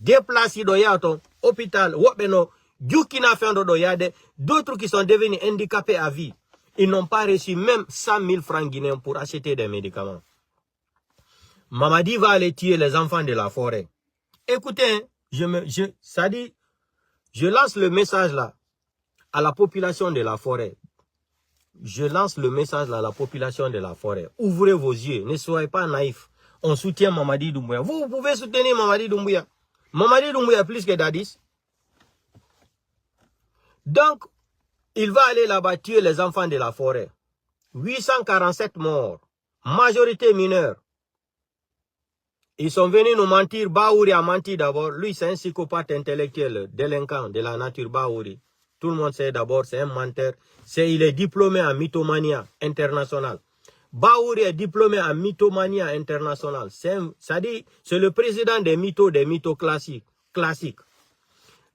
Déplacé do yato hôpital wobe no jukina fendo do yade. D'autres qui sont devenus handicapés à vie. Ils n'ont pas reçu même 100 000 francs guinéens pour acheter des médicaments. Mamadi va aller tuer les enfants de la forêt. Écoutez, ça dit, je lance le message là à la population de la forêt. Je lance le message là à la population de la forêt. Ouvrez vos yeux, ne soyez pas naïfs. On soutient Mamadi Doumbouya. Vous pouvez soutenir Mamadi Doumbouya. Mamadi Doumbouya plus que Dadis. Donc, il va aller là-bas tuer les enfants de la forêt. 847 morts, majorité mineure. Ils sont venus nous mentir. Baouri a menti d'abord. Lui, c'est un psychopathe intellectuel, délinquant de la nature, Baouri. Tout le monde sait d'abord, c'est un menteur. Il est diplômé en mythomania internationale. Baouri est diplômé en mythomania internationale. C'est le président des mythos classiques.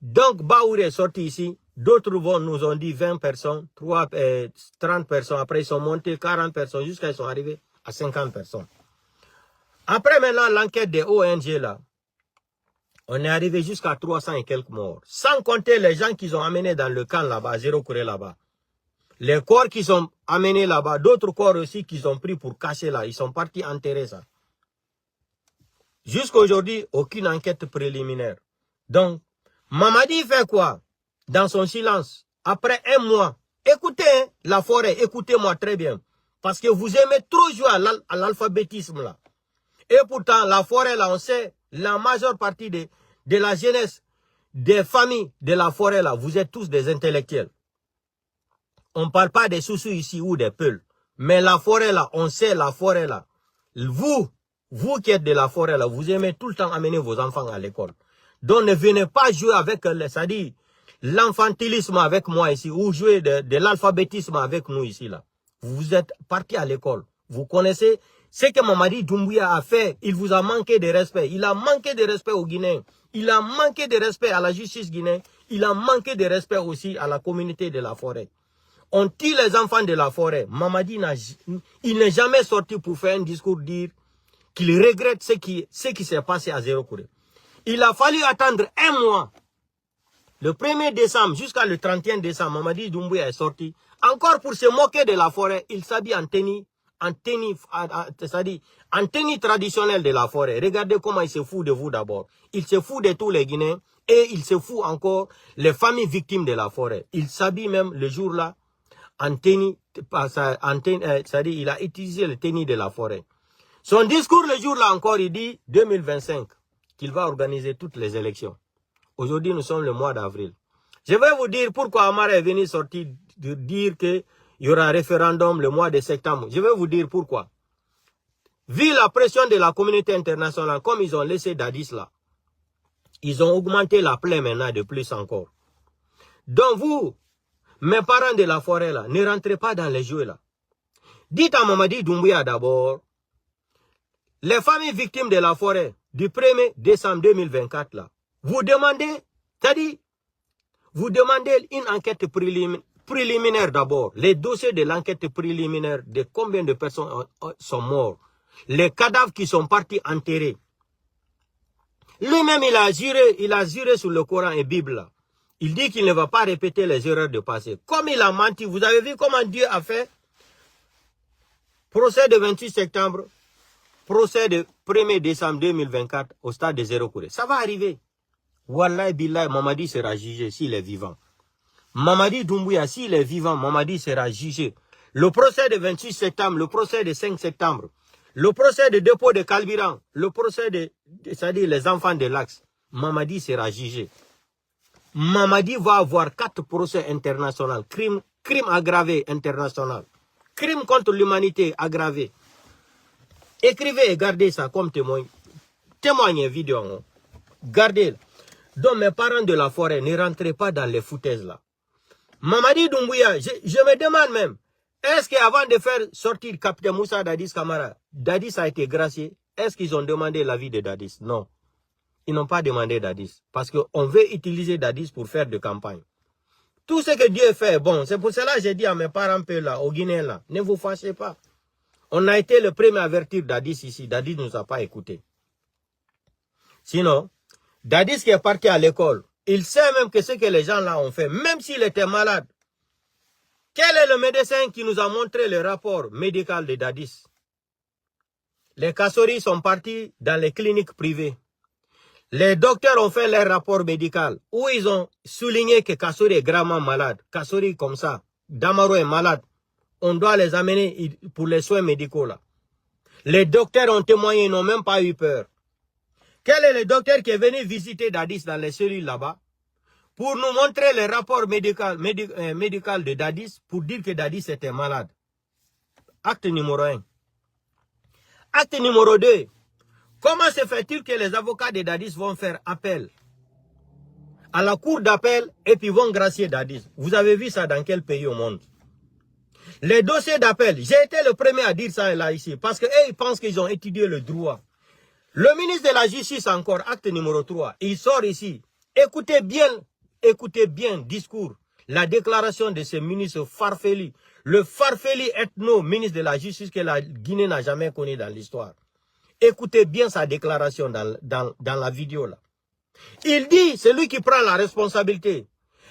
Donc, Baouri est sorti ici. D'autres nous ont dit 20 personnes, 30 personnes. Après, ils sont montés 40 personnes jusqu'à ils sont arrivés à 50 personnes. Après, maintenant, l'enquête des ONG, là, on est arrivé jusqu'à 300 et quelques morts. Sans compter les gens qu'ils ont amenés dans le camp là-bas, Zérokouré là-bas. Les corps qui sont amenés là-bas, d'autres corps aussi qui sont pris pour cacher là, ils sont partis enterrer ça. Jusqu'à aujourd'hui, aucune enquête préliminaire. Donc, Mamadi fait quoi? Dans son silence, après un mois, écoutez la forêt, écoutez-moi très bien. Parce que vous aimez trop jouer à l'alphabétisme là. Et pourtant, la forêt là, on sait, la majeure partie de la jeunesse, des familles de la forêt là, vous êtes tous des intellectuels. On ne parle pas des sous-sous ici ou des peuls. Mais la forêt là, on sait la forêt là. Vous qui êtes de la forêt là, vous aimez tout le temps amener vos enfants à l'école. Donc ne venez pas jouer avec, c'est-à-dire l'enfantilisme avec moi ici, ou jouer de l'alphabétisme avec nous ici là. Vous êtes partis à l'école. Vous connaissez ce que Mamadi Doumbouya a fait. Il vous a manqué de respect. Il a manqué de respect aux Guinéens. Il a manqué de respect à la justice guinéenne. Il a manqué de respect aussi à la communauté de la forêt. On tue les enfants de la forêt. Mamadi il n'est jamais sorti pour faire un discours dire qu'il regrette ce qui s'est passé à Zéro Kouré. Il a fallu attendre un mois. Le 1er décembre jusqu'à le 31 décembre, Mamadi Doumbouya est sorti. Encore pour se moquer de la forêt, il s'habille en tenue traditionnelle de la forêt. Regardez comment il se fout de vous d'abord. Il se fout de tous les Guinéens et il se fout encore les familles victimes de la forêt. Il s'habille même le jour-là en tenue, c'est-à-dire il a utilisé le tenue de la forêt. Son discours le jour-là encore, il dit 2025 qu'il va organiser toutes les élections. Aujourd'hui, nous sommes le mois d'avril. Je vais vous dire pourquoi Amara est venu sortir de dire qu'il y aura un référendum le mois de septembre. Je vais vous dire pourquoi. Vu la pression de la communauté internationale, comme ils ont laissé Dadis là, ils ont augmenté la plaie maintenant de plus encore. Donc vous, mes parents de la forêt là, ne rentrez pas dans les jeux là. Dites à Mamadi Doumbouya d'abord, les familles victimes de la forêt du 1er décembre 2024 là, vous demandez, c'est-à-dire, vous demandez une enquête préliminaire d'abord. Les dossiers de l'enquête préliminaire de combien de personnes sont mortes. Les cadavres qui sont partis enterrés. Lui-même, il a juré sur le Coran et Bible là. Il dit qu'il ne va pas répéter les erreurs du passé. Comme il a menti, vous avez vu comment Dieu a fait? Procès de 28 septembre, procès de 1er décembre 2024 au stade de Zéro Kouré. Ça va arriver. Wallahi billahi, Mamadi sera jugé s'il est vivant. Mamadi Doumbouya, s'il est vivant, Mamadi sera jugé. Le procès de 28 septembre, le procès de 5 septembre, le procès de dépôt de carburant, le procès c'est-à-dire les enfants de l'Axe, Mamadi sera jugé. Mamadi va avoir 4 procès internationaux, crime aggravé international, crime contre l'humanité aggravé. Écrivez et gardez ça comme témoignez vidéo. Gardez. Donc mes parents de la forêt, ne rentrez pas dans les foutaises là. Mamadi Doumbouya, je me demande même, est-ce qu'avant de faire sortir le capitaine Moussa Dadis Camara, Dadis a été gracié? Est-ce qu'ils ont demandé l'avis de Dadis? Non. Ils n'ont pas demandé Dadis. Parce qu'on veut utiliser Dadis pour faire de campagne. Tout ce que Dieu fait est bon. C'est pour cela que j'ai dit à mes parents là, au Guinéens là, ne vous fâchez pas. On a été le premier à avertir Dadis ici. Dadis ne nous a pas écoutés. Sinon, Dadis qui est parti à l'école, il sait même que ce que les gens là ont fait, même s'il était malade. Quel est le médecin qui nous a montré le rapport médical de Dadis? Les Kassoris sont partis dans les cliniques privées. Les docteurs ont fait leur rapport médical où ils ont souligné que Kassori est gravement malade. Kassori comme ça, Damaro est malade. On doit les amener pour les soins médicaux là. Les docteurs ont témoigné, ils n'ont même pas eu peur. Quel est le docteur qui est venu visiter Dadis dans les cellules là-bas pour nous montrer le rapport médical de Dadis pour dire que Dadis était malade? Acte numéro 1. Acte numéro 2. Comment se fait-il que les avocats de Dadis vont faire appel à la cour d'appel et puis vont gracier Dadis? Vous avez vu ça dans quel pays au monde? Les dossiers d'appel, j'ai été le premier à dire ça là ici, parce qu'eux ils pensent qu'ils ont étudié le droit. Le ministre de la Justice encore, acte numéro 3, il sort ici. Écoutez bien discours, la déclaration de ce ministre farfelu, le farfelu ethno, ministre de la Justice que la Guinée n'a jamais connu dans l'histoire. Écoutez bien sa déclaration dans la vidéo là. Il dit, c'est lui qui prend la responsabilité.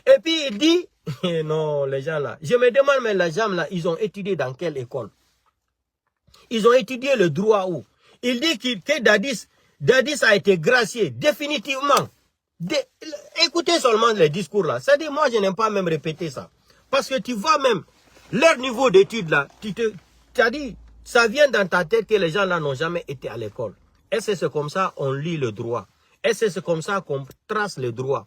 Et puis il dit, non, les gens là, je me demande, mais les gens là, ils ont étudié dans quelle école? Ils ont étudié le droit où? Il dit que Dadis a été gracié définitivement. Écoutez seulement les discours là. C'est-à-dire, moi, je n'aime pas même répéter ça. Parce que tu vois même, leur niveau d'études là, tu as dit, ça vient dans ta tête que les gens là n'ont jamais été à l'école. Est-ce que c'est comme ça on lit le droit? Est-ce que c'est comme ça qu'on trace le droit?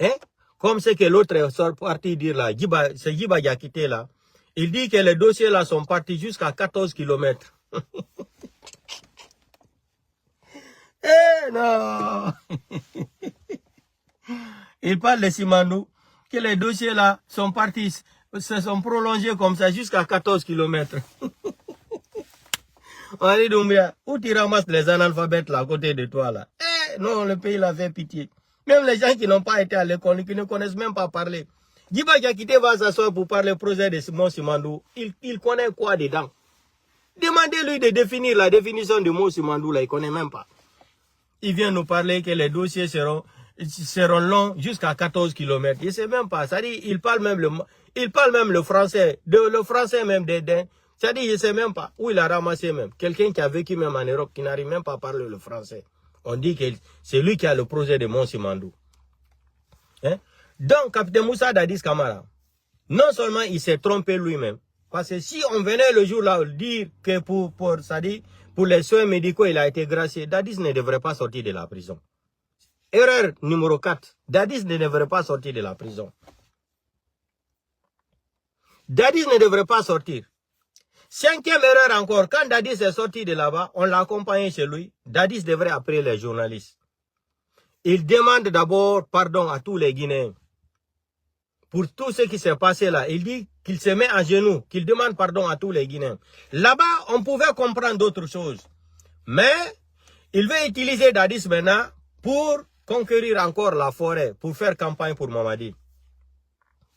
Hein? Comme ce que l'autre est parti dire là, c'est Yiba Yakité là. Il dit que les dossiers là sont partis jusqu'à 14 km. Eh non. Il parle de Simandou, que les dossiers là sont partis, se sont prolongés comme ça jusqu'à 14 km. On dit Doumbia, où tu ramasses les analphabètes là à côté de toi là? Eh non, le pays l'a fait pitié. Même les gens qui n'ont pas été à l'école, qui ne connaissent même pas parler. Djiba Diakité va s'asseoir pour parler projet de Simon Simandou. Il connaît quoi dedans? Demandez-lui de définir la définition du mot Simandou là, il ne connaît même pas. Il vient nous parler que les dossiers seront longs jusqu'à 14 km. Il ne sait même pas. C'est-à-dire, il parle même le français. Le français même d'Eden. C'est-à-dire, il ne sait même pas où il a ramassé même. Quelqu'un qui a vécu même en Europe, qui n'arrive même pas à parler le français. On dit que c'est lui qui a le projet de Mont Simandou. Hein? Donc, capitaine Moussa Dadis Camara, non seulement il s'est trompé lui-même, parce que si on venait le jour là dire que pour les soins médicaux, il a été gracié, Dadis ne devrait pas sortir de la prison. Erreur numéro 4. Dadis ne devrait pas sortir de la prison. Dadis ne devrait pas sortir. 5e erreur encore. Quand Dadis est sorti de là-bas, on l'a accompagné chez lui. Dadis devrait appeler les journalistes. Il demande d'abord pardon à tous les Guinéens. Pour tout ce qui s'est passé là. Il dit qu'il se met à genoux, qu'il demande pardon à tous les Guinéens. Là-bas, on pouvait comprendre d'autres choses. Mais, il veut utiliser Dadis maintenant pour conquérir encore la forêt, pour faire campagne pour Mamadi.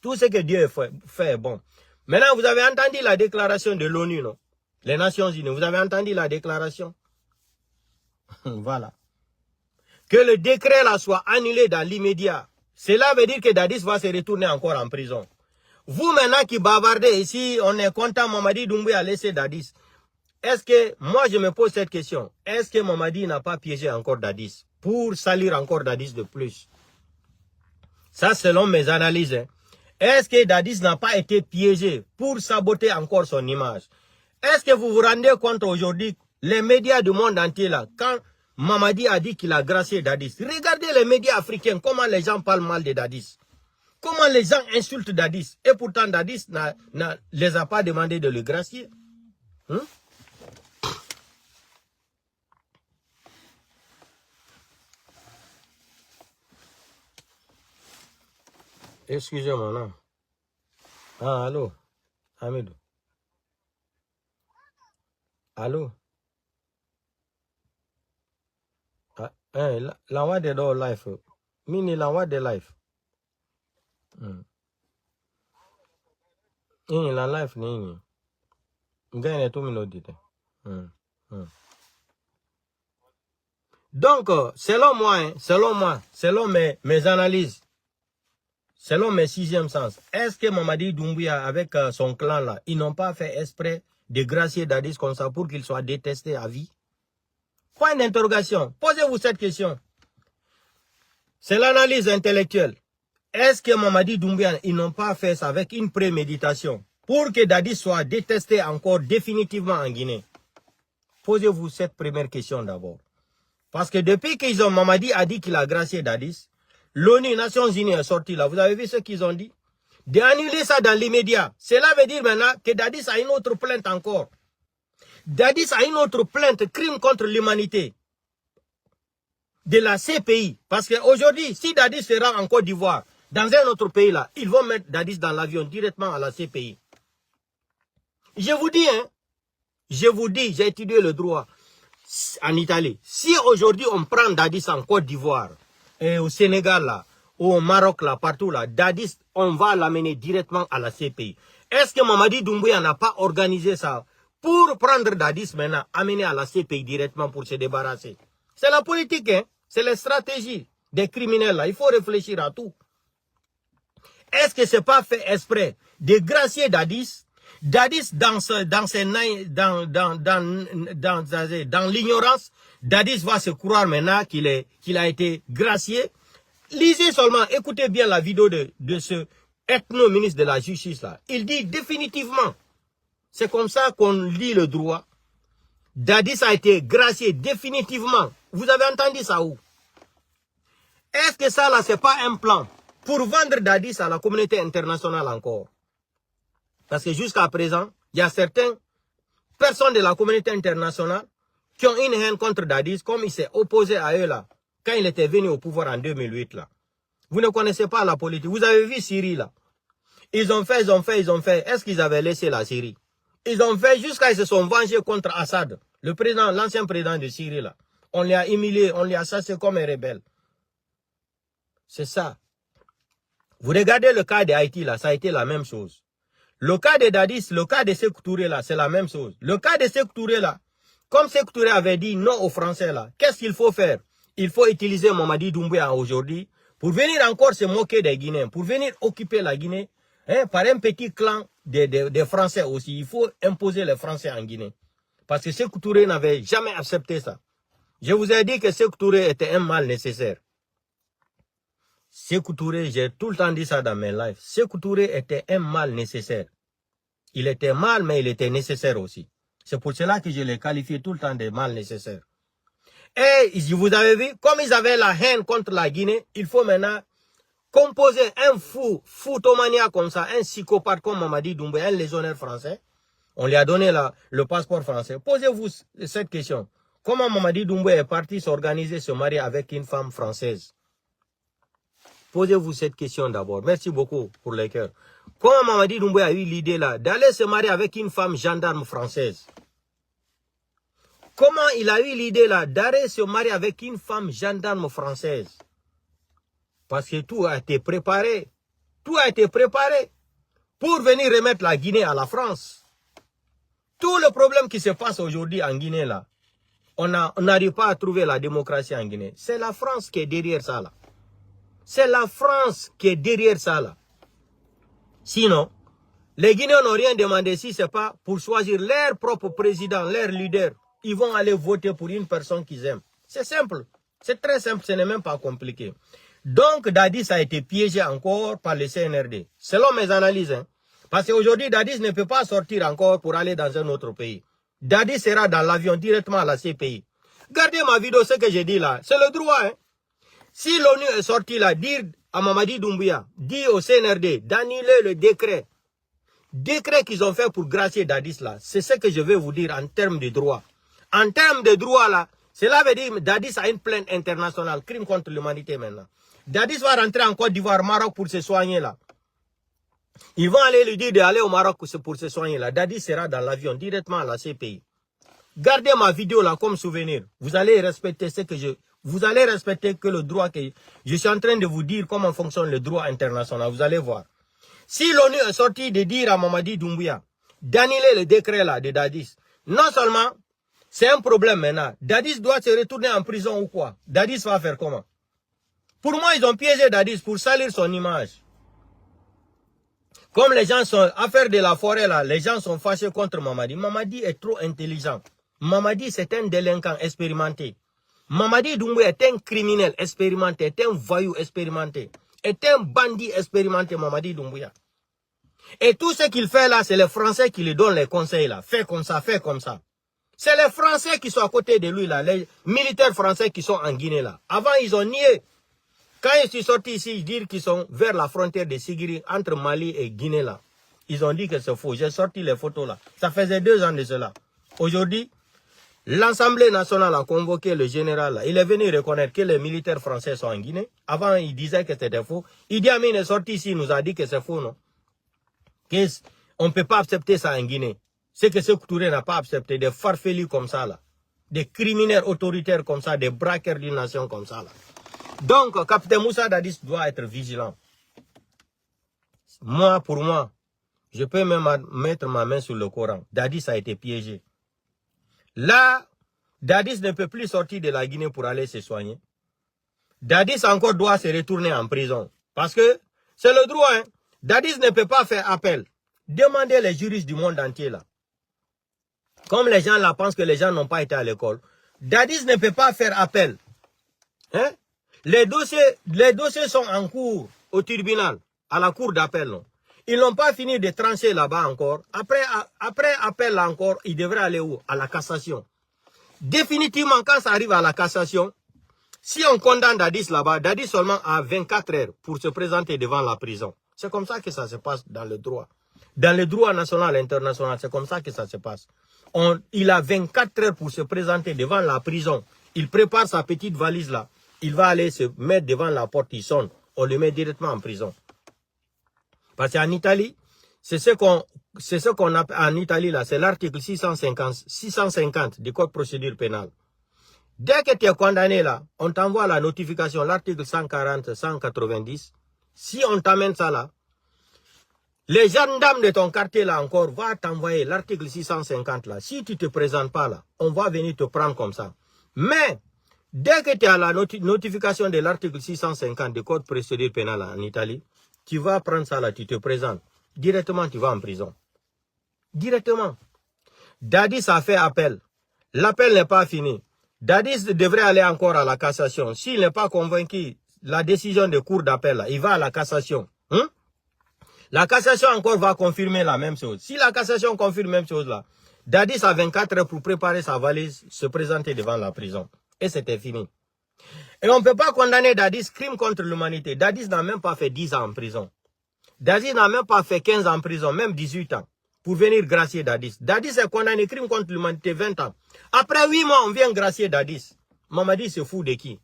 Tout ce que Dieu fait est bon. Maintenant, vous avez entendu la déclaration de l'ONU, non? Les Nations Unies, vous avez entendu la déclaration? Voilà. Que le décret là soit annulé dans l'immédiat. Cela veut dire que Dadis va se retourner encore en prison. Vous maintenant qui bavardez ici, on est content, Mamadi Doumbouya a laissé Dadis. Est-ce que, moi je me pose cette question, est-ce que Mamadi n'a pas piégé encore Dadis pour salir encore Dadis de plus? Ça selon mes analyses. Hein. Est-ce que Dadis n'a pas été piégé pour saboter encore son image? Est-ce que vous vous rendez compte aujourd'hui, les médias du monde entier là, quand Mamadi a dit qu'il a gracié Dadis, regardez les médias africains, comment les gens parlent mal de Dadis. Comment les gens insultent Dadis. Et pourtant Dadis ne les a pas demandé de le gracier. Hein? Excusez-moi, non. Ah, allô, Hamidou. Allô. Ah, la wa de do life. Mini la wa de life. La life ni. Gagne tout minute dite. Donc, selon moi, selon mes analyses, selon mes 6e sens, est-ce que Mamadi Doumbouya avec son clan là, ils n'ont pas fait exprès de gracier Dadis comme ça pour qu'il soit détesté à vie? Point d'interrogation. Posez-vous cette question. C'est l'analyse intellectuelle. Est-ce que Mamadi Doumbouya, ils n'ont pas fait ça avec une préméditation pour que Dadis soit détesté encore définitivement en Guinée? Posez-vous cette première question d'abord. Parce que depuis qu'ils ont, Mamadi a dit qu'il a gracié Dadis, l'ONU, Nations Unies est sorti là. Vous avez vu ce qu'ils ont dit? D'annuler ça dans l'immédiat. Cela veut dire maintenant que Dadis a une autre plainte encore. Dadis a une autre plainte, crime contre l'humanité. De la CPI. Parce qu'aujourd'hui, si Dadis se rend en Côte d'Ivoire, dans un autre pays là, ils vont mettre Dadis dans l'avion directement à la CPI. Je vous dis, hein, j'ai étudié le droit en Italie. Si aujourd'hui on prend Dadis en Côte d'Ivoire, et au Sénégal là, ou au Maroc là, partout là, Dadis, on va l'amener directement à la CPI. Est-ce que Mamadi Doumbouya n'a pas organisé ça pour prendre Dadis maintenant, amener à la CPI directement pour se débarrasser? C'est la politique, hein, c'est la stratégie des criminels là. Il faut réfléchir à tout. Est-ce que c'est pas fait exprès de gracier Dadis? Dadis dans l'ignorance, Dadis va se croire maintenant qu'il a été gracié. Lisez seulement, écoutez bien la vidéo de ce ethno-ministre de la justice là. Il dit définitivement, c'est comme ça qu'on lit le droit. Dadis a été gracié définitivement. Vous avez entendu ça où? Est-ce que ça là, c'est pas un plan pour vendre Dadis à la communauté internationale encore? Parce que jusqu'à présent, il y a certaines personnes de la communauté internationale qui ont une haine contre Dadis, comme il s'est opposé à eux là, quand il était venu au pouvoir en 2008 là. Vous ne connaissez pas la politique. Vous avez vu Syrie là. Ils ont fait. Est-ce qu'ils avaient laissé la Syrie? Ils ont fait jusqu'à ils se sont vengés contre Assad, l'ancien président de Syrie là. On les a humiliés, on les a chassés comme un rebelle. C'est ça. Vous regardez le cas d'Haïti là, ça a été la même chose. Le cas de Dadis, le cas de Sékou Touré là, c'est la même chose. Le cas de Sékou Touré là, comme Sékou Touré avait dit non aux Français là, qu'est-ce qu'il faut faire? Il faut utiliser Mamadi Doumbouya aujourd'hui pour venir encore se moquer des Guinéens, pour venir occuper la Guinée par un petit clan des Français aussi. Il faut imposer les Français en Guinée. Parce que Sékou Touré n'avait jamais accepté ça. Je vous ai dit que Sékou Touré était un mal nécessaire. Sékou Touré, j'ai tout le temps dit ça dans mes lives. Sékou Touré était un mal nécessaire. Il était mal, mais il était nécessaire aussi. C'est pour cela que je l'ai qualifié tout le temps de mal nécessaire. Et vous avez vu, comme ils avaient la haine contre la Guinée, il faut maintenant composer un foutomania comme ça, un psychopathe comme Mamadi Doumbouya, un légionnaire français. On lui a donné le passeport français. Posez-vous cette question. Comment Mamadi Doumbouya est parti s'organiser, se marier avec une femme française? Posez-vous cette question d'abord. Merci beaucoup pour les cœurs. Comment Mamadi Doumbouya a eu l'idée là d'aller se marier avec une femme gendarme française? Comment il a eu l'idée là d'aller se marier avec une femme gendarme française? Parce que tout a été préparé. Tout a été préparé pour venir remettre la Guinée à la France. Tout le problème qui se passe aujourd'hui en Guinée là, on n'arrive pas à trouver la démocratie en Guinée. C'est la France qui est derrière ça là. C'est la France qui est derrière ça là. Sinon, les Guinéens n'ont rien demandé si ce n'est pas pour choisir leur propre président, leur leader. Ils vont aller voter pour une personne qu'ils aiment. C'est simple. C'est très simple, ce n'est même pas compliqué. Donc, Dadis a été piégé encore par le CNRD. Selon mes analyses. Hein. Parce qu'aujourd'hui, Dadis ne peut pas sortir encore pour aller dans un autre pays. Dadis sera dans l'avion directement à la CPI. Regardez ma vidéo, ce que j'ai dit là. C'est le droit. Hein. Si l'ONU est sorti là, dire à Mamadi Doumbouya, dire au CNRD, d'annuler le décret. Décret qu'ils ont fait pour gracier Dadis là. C'est ce que je vais vous dire en termes de droit. En termes de droit là, cela veut dire que Dadis a une plainte internationale, crime contre l'humanité maintenant. Dadis va rentrer en Côte d'Ivoire, Maroc pour se soigner là. Ils vont aller lui dire d'aller au Maroc pour se soigner là. Dadis sera dans l'avion directement à la CPI. Gardez ma vidéo là comme souvenir. Vous allez respecter ce que vous allez respecter que le droit que je suis en train de vous dire comment fonctionne le droit international. Vous allez voir. Si l'ONU est sorti de dire à Mamadi Doumbouya d'annuler le décret là de Dadis, non seulement c'est un problème maintenant. Dadis doit se retourner en prison ou quoi? Dadis va faire comment? Pour moi, ils ont piégé Dadis pour salir son image. Comme les gens sont, affaire de la forêt là, les gens sont fâchés contre Mamadi. Mamadi est trop intelligent. Mamadi, c'est un délinquant expérimenté. Mamadi Doumbouya est un criminel expérimenté, est un voyou expérimenté, est un bandit expérimenté, Mamadi Doumbouya. Et tout ce qu'il fait là, c'est les Français qui lui donnent les conseils là. Fais comme ça, fais comme ça. C'est les Français qui sont à côté de lui là, les militaires français qui sont en Guinée là. Avant, ils ont nié. Quand je suis sorti ici, ils disent qu'ils sont vers la frontière de Sigiri, entre Mali et Guinée là. Ils ont dit que c'est faux. J'ai sorti les photos là. Ça faisait 2 ans de cela. Aujourd'hui, l'Assemblée nationale a convoqué le général là. Il est venu reconnaître que les militaires français sont en Guinée. Avant, il disait que c'était faux. Idi Amin est sorti ici, il nous a dit que c'est faux, non? On ne peut pas accepter ça en Guinée. C'est que Sékou Touré n'a pas accepté des farfelus comme ça là. Des criminels autoritaires comme ça, des braqueurs d'une nation comme ça là. Donc, capitaine Moussa Dadis doit être vigilant. Moi, pour moi, je peux même mettre ma main sur le Coran. Dadis a été piégé. Là, Dadis ne peut plus sortir de la Guinée pour aller se soigner. Dadis encore doit se retourner en prison. Parce que c'est le droit. Hein. Dadis ne peut pas faire appel. Demandez les juristes du monde entier là. Comme les gens là pensent que les gens n'ont pas été à l'école. Dadis ne peut pas faire appel. Hein? Les dossiers sont en cours au tribunal, à la cour d'appel. Ils n'ont pas fini de trancher là-bas encore. Après appel là encore, ils devraient aller où? À la cassation. Définitivement, quand ça arrive à la cassation, si on condamne Dadis là-bas, Dadis seulement a 24 heures pour se présenter devant la prison. C'est comme ça que ça se passe dans le droit. Dans le droit national et international, c'est comme ça que ça se passe. Il a 24 heures pour se présenter devant la prison. Il prépare sa petite valise là. Il va aller se mettre devant la porte, il sonne. On le met directement en prison. Parce qu'en Italie, c'est ce qu'on appelle en Italie là, c'est l'article 650 du code de procédure pénale. Dès que tu es condamné là, on t'envoie la notification, l'article 140, 190. Si on t'amène ça là, les gendarmes de ton quartier là encore vont t'envoyer l'article 650 là. Si tu ne te présentes pas là, on va venir te prendre comme ça. Mais, dès que tu as la notification de l'article 650 du code de procédure pénale en Italie, tu vas prendre ça là, tu te présentes. Directement, tu vas en prison. Directement. Dadis a fait appel. L'appel n'est pas fini. Dadis devrait aller encore à la cassation. S'il n'est pas convaincu, la décision de cour d'appel, il va à la cassation. La cassation encore va confirmer la même chose. Si la cassation confirme la même chose là, Dadis a 24 heures pour préparer sa valise, se présenter devant la prison. Et c'était fini. Et on ne peut pas condamner Dadis crime contre l'humanité. Dadis n'a même pas fait 10 ans en prison. Dadis n'a même pas fait 15 ans en prison, même 18 ans, pour venir gracier Dadis. Dadis est condamné crime contre l'humanité 20 ans. Après 8 mois, on vient gracier Dadis. Mamadi se fout de qui?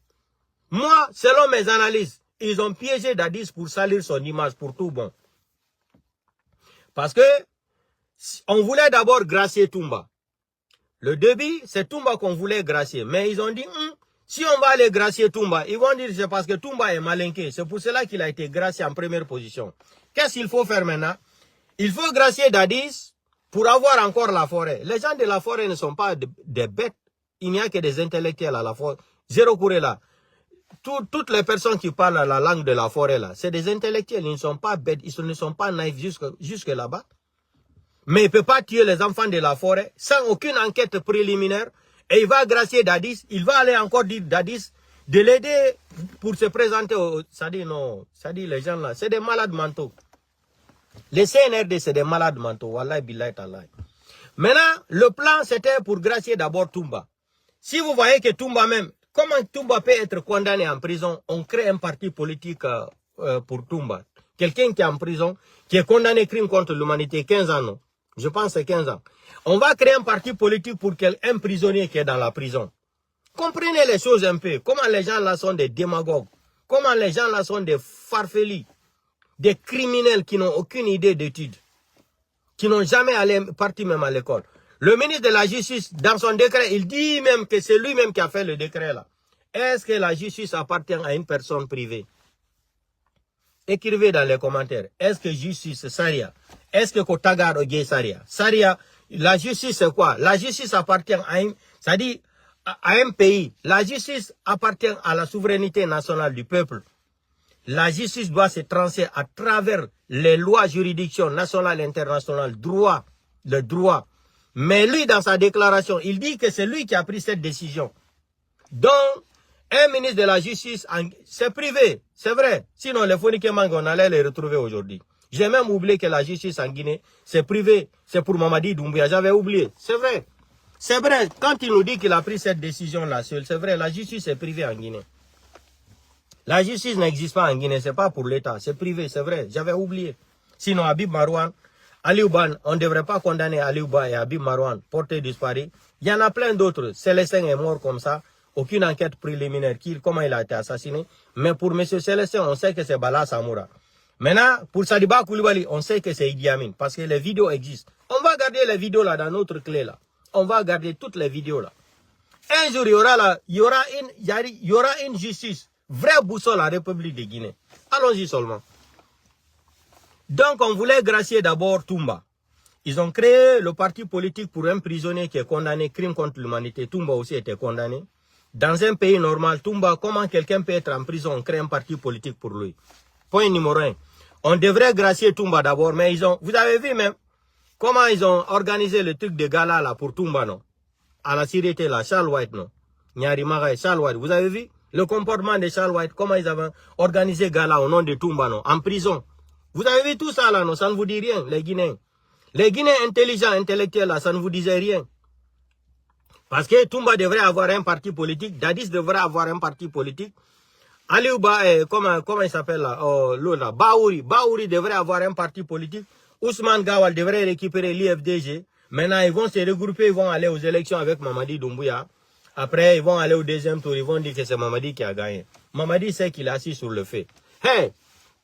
Moi, selon mes analyses, ils ont piégé Dadis pour salir son image, pour tout bon. Parce que on voulait d'abord gracier Toumba. Le début, c'est Toumba qu'on voulait gracier. Mais ils ont dit, si on va aller gracier Toumba, ils vont dire c'est parce que Toumba est malinqué. C'est pour cela qu'il a été gracié en première position. Qu'est-ce qu'il faut faire maintenant? Il faut gracier Dadis pour avoir encore la forêt. Les gens de la forêt ne sont pas des bêtes. Il n'y a que des intellectuels à la forêt. Zéro couré là. Toutes les personnes qui parlent la langue de la forêt là, c'est des intellectuels. Ils ne sont pas bêtes, ils ne sont pas naïfs jusque là-bas. Mais il ne peut pas tuer les enfants de la forêt sans aucune enquête préliminaire. Et il va gracier Dadis. Il va aller encore dire Dadis de l'aider pour se présenter. Ça dit non, ça dit les gens là, c'est des malades mentaux. Les CNRD, c'est des malades mentaux. Wallahi billahi tallahi. Maintenant, le plan c'était pour gracier d'abord Toumba. Si vous voyez que Toumba même, comment Toumba peut être condamné en prison, on crée un parti politique pour Toumba. Quelqu'un qui est en prison, qui est condamné crime contre l'humanité, 15 ans, non? Je pense que c'est 15 ans. On va créer un parti politique pour un prisonnier qui est dans la prison. Comprenez les choses un peu. Comment les gens là sont des démagogues. Comment les gens là sont des farfelis. Des criminels qui n'ont aucune idée d'études. Qui n'ont jamais parti même à l'école. Le ministre de la Justice, dans son décret, il dit même que c'est lui-même qui a fait le décret là. Est-ce que la justice appartient à une personne privée? Écrivez dans les commentaires. Est-ce que justice, Saria? Est-ce que Kotagar Oye Saria? Saria, la justice c'est quoi? La justice appartient à un pays. La justice appartient à la souveraineté nationale du peuple. La justice doit se trancher à travers les lois, juridictions nationales et internationales, le droit. Mais lui, dans sa déclaration, il dit que c'est lui qui a pris cette décision. Donc, un ministre de la justice, c'est privé, c'est vrai. Sinon, les Fonikemang, on allait les retrouver aujourd'hui. J'ai même oublié que la justice en Guinée, c'est privé. C'est pour Mamadi Doumbouya. J'avais oublié. C'est vrai. C'est vrai. Quand il nous dit qu'il a pris cette décision-là seul, c'est vrai. La justice est privée en Guinée. La justice n'existe pas en Guinée. C'est pas pour l'État. C'est privé. C'est vrai. J'avais oublié. Sinon, Habib Marouane, Aliouban, on ne devrait pas condamner Aliouba et Habib Marouane, portés disparus. Il y en a plein d'autres. Célestin est mort comme ça. Aucune enquête préliminaire. Comment il a été assassiné. Mais pour M. Célestin, on sait que c'est Bala Samoura. Maintenant, pour Sadiba Koulibaly, on sait que c'est Idi Amin. Parce que les vidéos existent. On va garder les vidéos là dans notre clé là. On va garder toutes les vidéos là. Un jour, il y aura une justice. Vraie boussole à la République de Guinée. Allons-y seulement. Donc, on voulait gracier d'abord Toumba. Ils ont créé le parti politique pour un prisonnier qui est condamné crime contre l'humanité. Toumba aussi était condamné. Dans un pays normal, Toumba, comment quelqu'un peut être en prison? On crée un parti politique pour lui. Point numéro 1. On devrait gracier Toumba d'abord, mais vous avez vu même comment ils ont organisé le truc de gala là pour Toumba, non? À la Sirete là, Charles White, non? Nyari Marais, Charles White. Vous avez vu le comportement de Charles White, comment ils avaient organisé gala au nom de Toumba, non? En prison. Vous avez vu tout ça là, non? Ça ne vous dit rien, les Guinéens. Les Guinéens intelligents, intellectuels là, ça ne vous disait rien. Parce que Toumba devrait avoir un parti politique, Dadis devrait avoir un parti politique. Aliouba, comment il s'appelle là, là, Baouri devrait avoir un parti politique. Ousmane Gawal devrait récupérer l'IFDG. Maintenant, ils vont se regrouper, ils vont aller aux élections avec Mamadi Doumbouya. Après, ils vont aller au deuxième tour, ils vont dire que c'est Mamadi qui a gagné. Mamadi sait qu'il est assis sur le fait. Hey,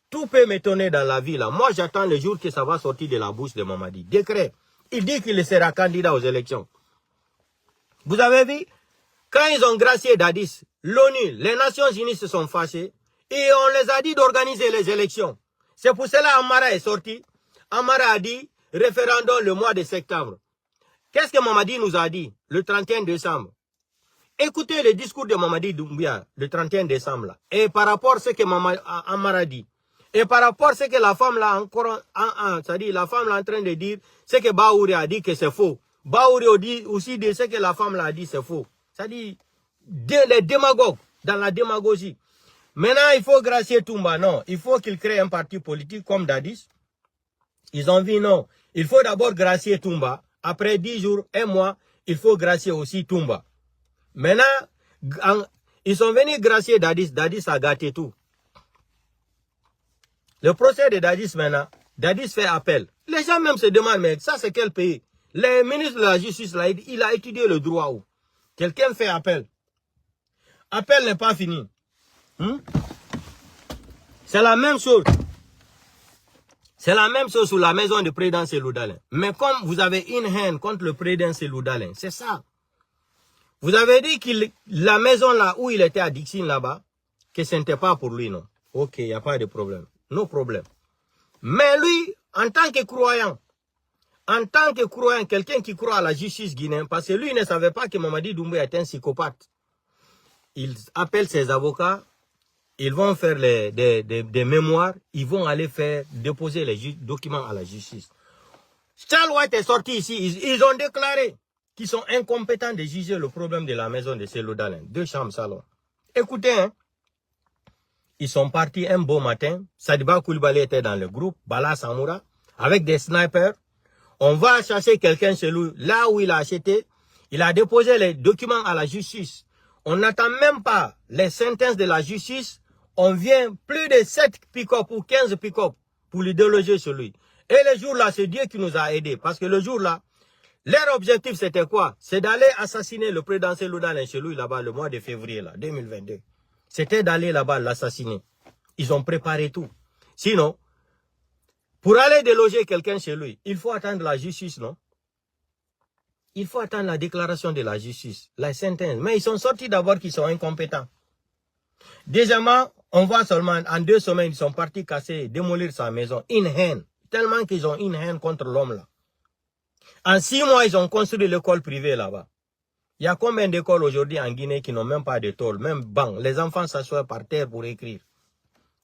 tout peut m'étonner dans la vie là. Moi, j'attends le jour que ça va sortir de la bouche de Mamadi. Décret. Il dit qu'il sera candidat aux élections. Vous avez vu? Quand ils ont gracié Dadis, l'ONU, les Nations Unies se sont fâchées et on les a dit d'organiser les élections. C'est pour cela qu'Amara est sorti. Amara a dit référendum le mois de septembre. Qu'est-ce que Mamadi nous a dit le 31 décembre? Écoutez le discours de Mamadi Doumbouya le 31 décembre. Là. Et par rapport à ce que Amara dit, et par rapport à ce que la femme là encore, c'est-à-dire la femme là en train de dire, ce que Baouri a dit que c'est faux. Baouri aussi dit ce que la femme là a dit c'est faux. C'est-à-dire les démagogues, dans la démagogie. Maintenant, il faut gracier Toumba, non. Il faut qu'il crée un parti politique comme Dadis. Ils ont dit non. Il faut d'abord gracier Toumba. Après 10 jours, 1 mois, il faut gracier aussi Toumba. Maintenant, ils sont venus gracier Dadis. Dadis a gâté tout. Le procès de Dadis maintenant, Dadis fait appel. Les gens même se demandent, mais ça c'est quel pays? Le ministre de la Justice, là, il a étudié le droit où? Quelqu'un fait appel. Appel n'est pas fini. C'est la même chose. C'est la même chose sur la maison de président Seloudalin. Mais comme vous avez une haine contre le président Seloudalin, c'est ça. Vous avez dit que la maison là où il était à Dixine là-bas, que ce n'était pas pour lui, non. Ok, il n'y a pas de problème. No problème. Mais lui, en tant que croyant, quelqu'un qui croit à la justice guinéenne, parce que lui ne savait pas que Mamadi Doumbouya est un psychopathe. Il appelle ses avocats, ils vont faire des mémoires, ils vont aller déposer les documents à la justice. Charles White est sorti ici, ils ont déclaré qu'ils sont incompétents de juger le problème de la maison de Seloudalin. 2 chambres salon. Écoutez, hein, ils sont partis un beau matin, Sadiba Koulibaly était dans le groupe, Bala Samoura, avec des snipers. On va chercher quelqu'un chez lui, là où il a acheté. Il a déposé les documents à la justice. On n'attend même pas les sentences de la justice. On vient plus de 7 pick-up ou 15 pick-up pour lui déloger chez lui. Et le jour-là, c'est Dieu qui nous a aidés. Parce que le jour-là, leur objectif, c'était quoi? C'est d'aller assassiner le président Seloudalin chez lui, là-bas, le mois de février, là, 2022. C'était d'aller là-bas l'assassiner. Ils ont préparé tout. Sinon, pour aller déloger quelqu'un chez lui, il faut attendre la justice, non? Il faut attendre la déclaration de la justice, la sentence. Mais ils sont sortis d'abord qu'ils sont incompétents. Deuxièmement, on voit seulement, en 2 semaines, ils sont partis casser, démolir sa maison. Une haine. Tellement qu'ils ont une haine contre l'homme là. En 6 mois, ils ont construit l'école privée là-bas. Il y a combien d'écoles aujourd'hui en Guinée qui n'ont même pas de tôle, même banc. Les enfants s'assoient par terre pour écrire.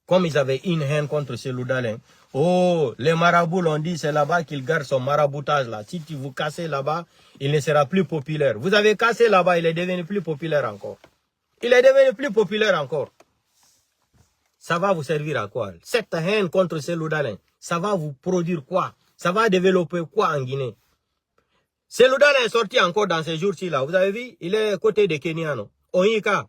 Comme ils avaient une haine contre Seloudalin. Oh, les marabouts l'ont dit, c'est là-bas qu'il garde son maraboutage là. Si vous cassez là-bas, il ne sera plus populaire. Vous avez cassé là-bas, il est devenu plus populaire encore. Il est devenu plus populaire encore. Ça va vous servir à quoi? Cette haine contre Seloudalin, ça va vous produire quoi? Ça va développer quoi en Guinée? Seloudalin est sorti encore dans ces jours-ci là. Vous avez vu, il est côté de Kenya, non? Onika.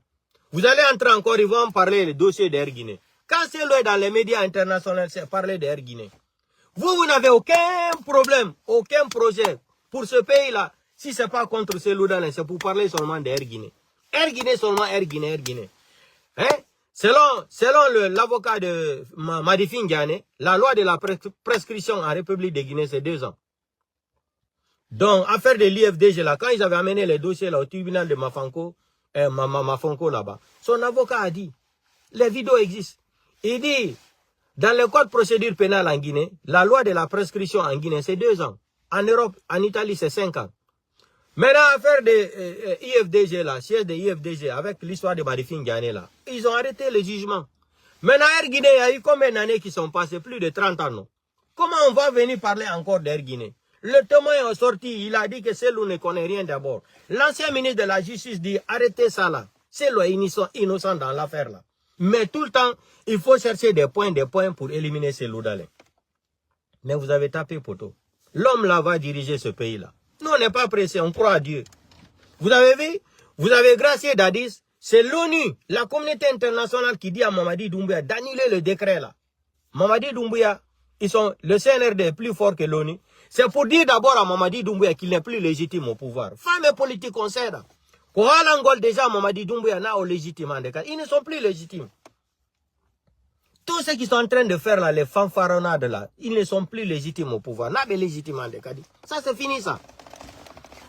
Vous allez entrer encore, ils vont parler le dossier d'Air Guinée. Quand c'est là dans les médias internationaux, c'est parler d'Air Guinée. Vous n'avez aucun problème, aucun projet pour ce pays-là. Si ce n'est pas contre Seloudalin, c'est pour parler seulement d'Air Guinée. Air Guinée seulement, Air Guinée, Air Guinée. Hein? Selon l'avocat de Madifin Diané, la loi de la prescription en République de Guinée, c'est 2 ans. Donc, affaire de l'IFDG là, quand ils avaient amené les dossiers là au tribunal de Mafanko là-bas, son avocat a dit, les vidéos existent. Il dit, dans le code de procédure pénale en Guinée, la loi de la prescription en Guinée, c'est 2 ans. En Europe, en Italie, c'est 5 ans. Maintenant, affaire de IFDG là, siège de IFDG, avec l'histoire de Madifin Diané là, ils ont arrêté le jugement. Maintenant, Air Guinée, il y a eu combien d'années qui sont passées? Plus de 30 ans, non? Comment on va venir parler encore d'Air Guinée? Le témoin est sorti, il a dit que Selou ne connaît rien d'abord. L'ancien ministre de la Justice dit, arrêtez ça là. Selou est innocent dans l'affaire là. Mais tout le temps, il faut chercher des points pour éliminer Selou Dalein. Mais vous avez tapé poteau. L'homme là va diriger ce pays là. Nous, on n'est pas pressés, on croit à Dieu. Vous avez vu? Vous avez gracié Dadis. C'est l'ONU, la communauté internationale qui dit à Mamadi Doumbouya d'annuler le décret là. Mamadi Doumbouya, le CNRD est plus fort que l'ONU. C'est pour dire d'abord à Mamadi Doumbouya qu'il n'est plus légitime au pouvoir. Femmes et politiques on sait là. Quand Angol déjà Mamadi Doumbouya n'a au légitime. Ils ne sont plus légitimes. Tous ceux qui sont en train de faire là, les fanfaronnades là, ils ne sont plus légitimes au pouvoir. N'a pas légitime. Ça c'est fini ça.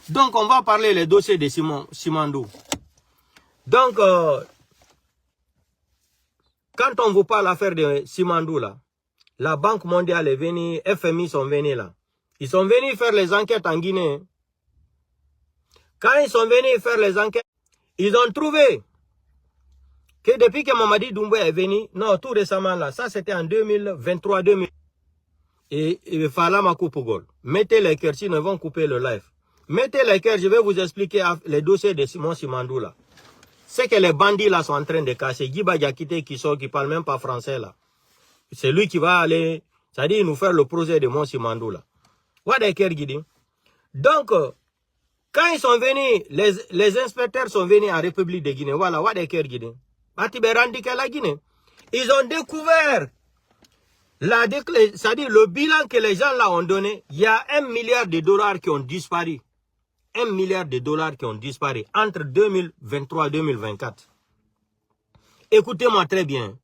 Donc on va parler les dossiers de Simandou. Donc, quand on vous parle l'affaire de Simandou là, la Banque mondiale est venue, FMI sont venus là. Ils sont venus faire les enquêtes en Guinée. Quand ils sont venus faire les enquêtes, ils ont trouvé que depuis que Mamadi Doumbouya est venu, non, tout récemment là, ça c'était en 2023-2000. Et il fallait ma coupe au goal. Mettez les cœurs, sinon ils vont couper le live. Mettez les cœurs, je vais vous expliquer les dossiers de Simandou là. C'est que les bandits là sont en train de cacher. Guiba Diakité qui parle même pas français là. C'est lui qui va aller, c'est-à-dire nous faire le projet de Simandou là. Donc, quand ils sont venus, les inspecteurs sont venus en République de Guinée. Voilà, la Guinée. Ils ont découvert, c'est-à-dire le bilan que les gens là ont donné, il y a $1 milliard qui ont disparu. $1 milliard qui ont disparu entre 2023 et 2024. Écoutez-moi très bien.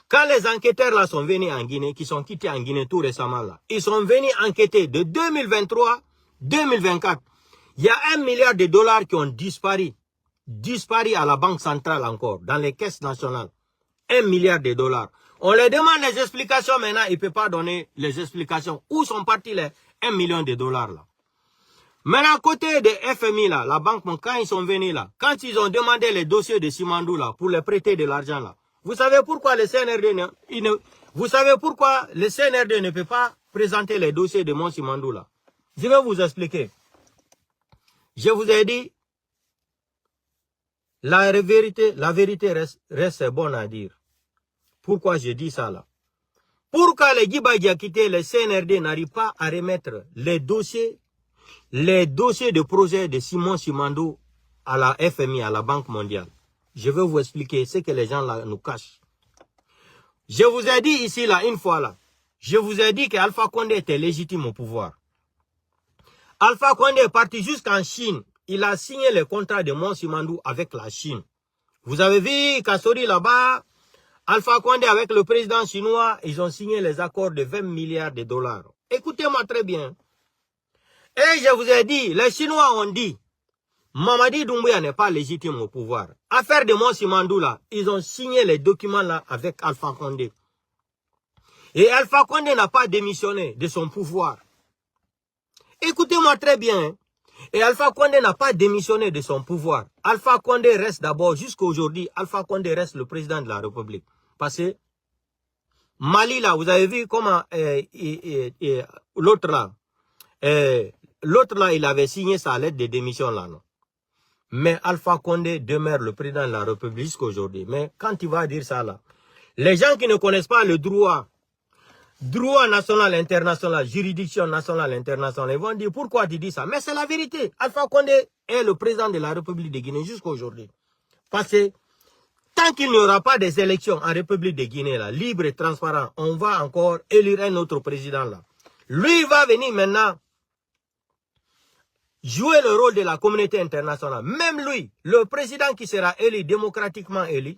Quand les enquêteurs là sont venus en Guinée, qui sont quittés en Guinée tout récemment là, ils sont venus enquêter de 2023 à 2024. Il y a $1 milliard qui ont disparu. Disparu à la Banque centrale encore, dans les caisses nationales. $1 milliard. On leur demande les explications maintenant, ils ne peuvent pas donner les explications. Où sont partis les $1 million là? Maintenant, à côté de FMI là, la banque, quand ils sont venus là, quand ils ont demandé les dossiers de Simandou là, pour les prêter de l'argent là, vous savez pourquoi le CNRD ne peut pas présenter les dossiers de Simandou là? Je vais vous expliquer. Je vous ai dit, la vérité reste bonne à dire. Pourquoi je dis ça là? Pourquoi les Guiba Diakité, les CNRD n'arrivent pas à remettre les dossiers de projet de Simandou à la FMI, à la Banque mondiale? Je vais vous expliquer ce que les gens là nous cachent. Je vous ai dit ici là, une fois là, je vous ai dit qu'Alpha Condé était légitime au pouvoir. Alpha Condé est parti jusqu'en Chine. Il a signé le contrat de Simandou avec la Chine. Vous avez vu Kassori là-bas, Alpha Condé avec le président chinois, ils ont signé les accords de $20 milliards. Écoutez-moi très bien. Et je vous ai dit, les Chinois ont dit, Mamadi Doumbouya n'est pas légitime au pouvoir. Affaire de Simandou là, ils ont signé les documents là avec Alpha Condé. Et Alpha Condé n'a pas démissionné de son pouvoir. Écoutez-moi très bien. Et Alpha Condé n'a pas démissionné de son pouvoir. Alpha Condé reste d'abord, jusqu'à aujourd'hui, Alpha Condé reste le président de la République. Parce que Mali là, vous avez vu comment l'autre là, il avait signé sa lettre de démission là, non? Mais Alpha Condé demeure le président de la République jusqu'à aujourd'hui. Mais quand il va dire ça là, les gens qui ne connaissent pas le droit national, international, juridiction nationale, internationale, ils vont dire pourquoi tu dis ça. Mais c'est la vérité. Alpha Condé est le président de la République de Guinée jusqu'à aujourd'hui. Parce que tant qu'il n'y aura pas des élections en République de Guinée, là, libres et transparentes, on va encore élire un autre président là. Lui va venir maintenant jouer le rôle de la communauté internationale. Même lui, le président qui sera élu, démocratiquement élu,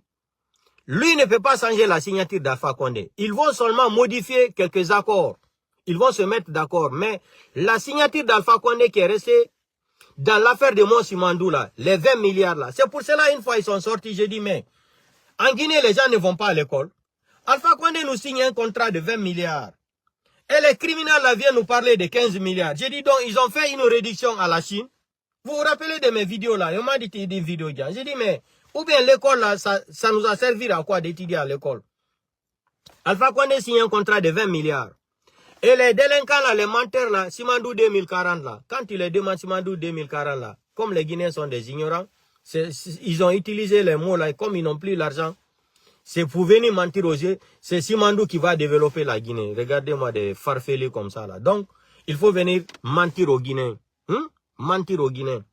lui ne peut pas changer la signature d'Alpha Condé. Ils vont seulement modifier quelques accords. Ils vont se mettre d'accord. Mais la signature d'Alpha Condé qui est restée dans l'affaire de Simandou là, les 20 milliards là. C'est pour cela, une fois ils sont sortis, j'ai dit, mais en Guinée, les gens ne vont pas à l'école. Alpha Condé nous signe un contrat de 20 milliards. Et les criminels là viennent nous parler de 15 milliards. J'ai dit donc, ils ont fait une réduction à la Chine. Vous vous rappelez de mes vidéos là? On m'a dit des vidéos. J'ai dit, mais, ou bien l'école là, ça nous a servi à quoi d'étudier à l'école? Alpha Condé signe un contrat de 20 milliards. Et les délinquants là, les menteurs là, Simandou 2040 là, quand il les demande Simandou 2040 là, comme les Guinéens sont des ignorants, ils ont utilisé les mots là, et comme ils n'ont plus l'argent, c'est pour venir mentir aux yeux, c'est Simandou qui va développer la Guinée. Regardez-moi des farfelus comme ça là. Donc, il faut venir mentir aux Guinéens. Mentir aux Guinéens.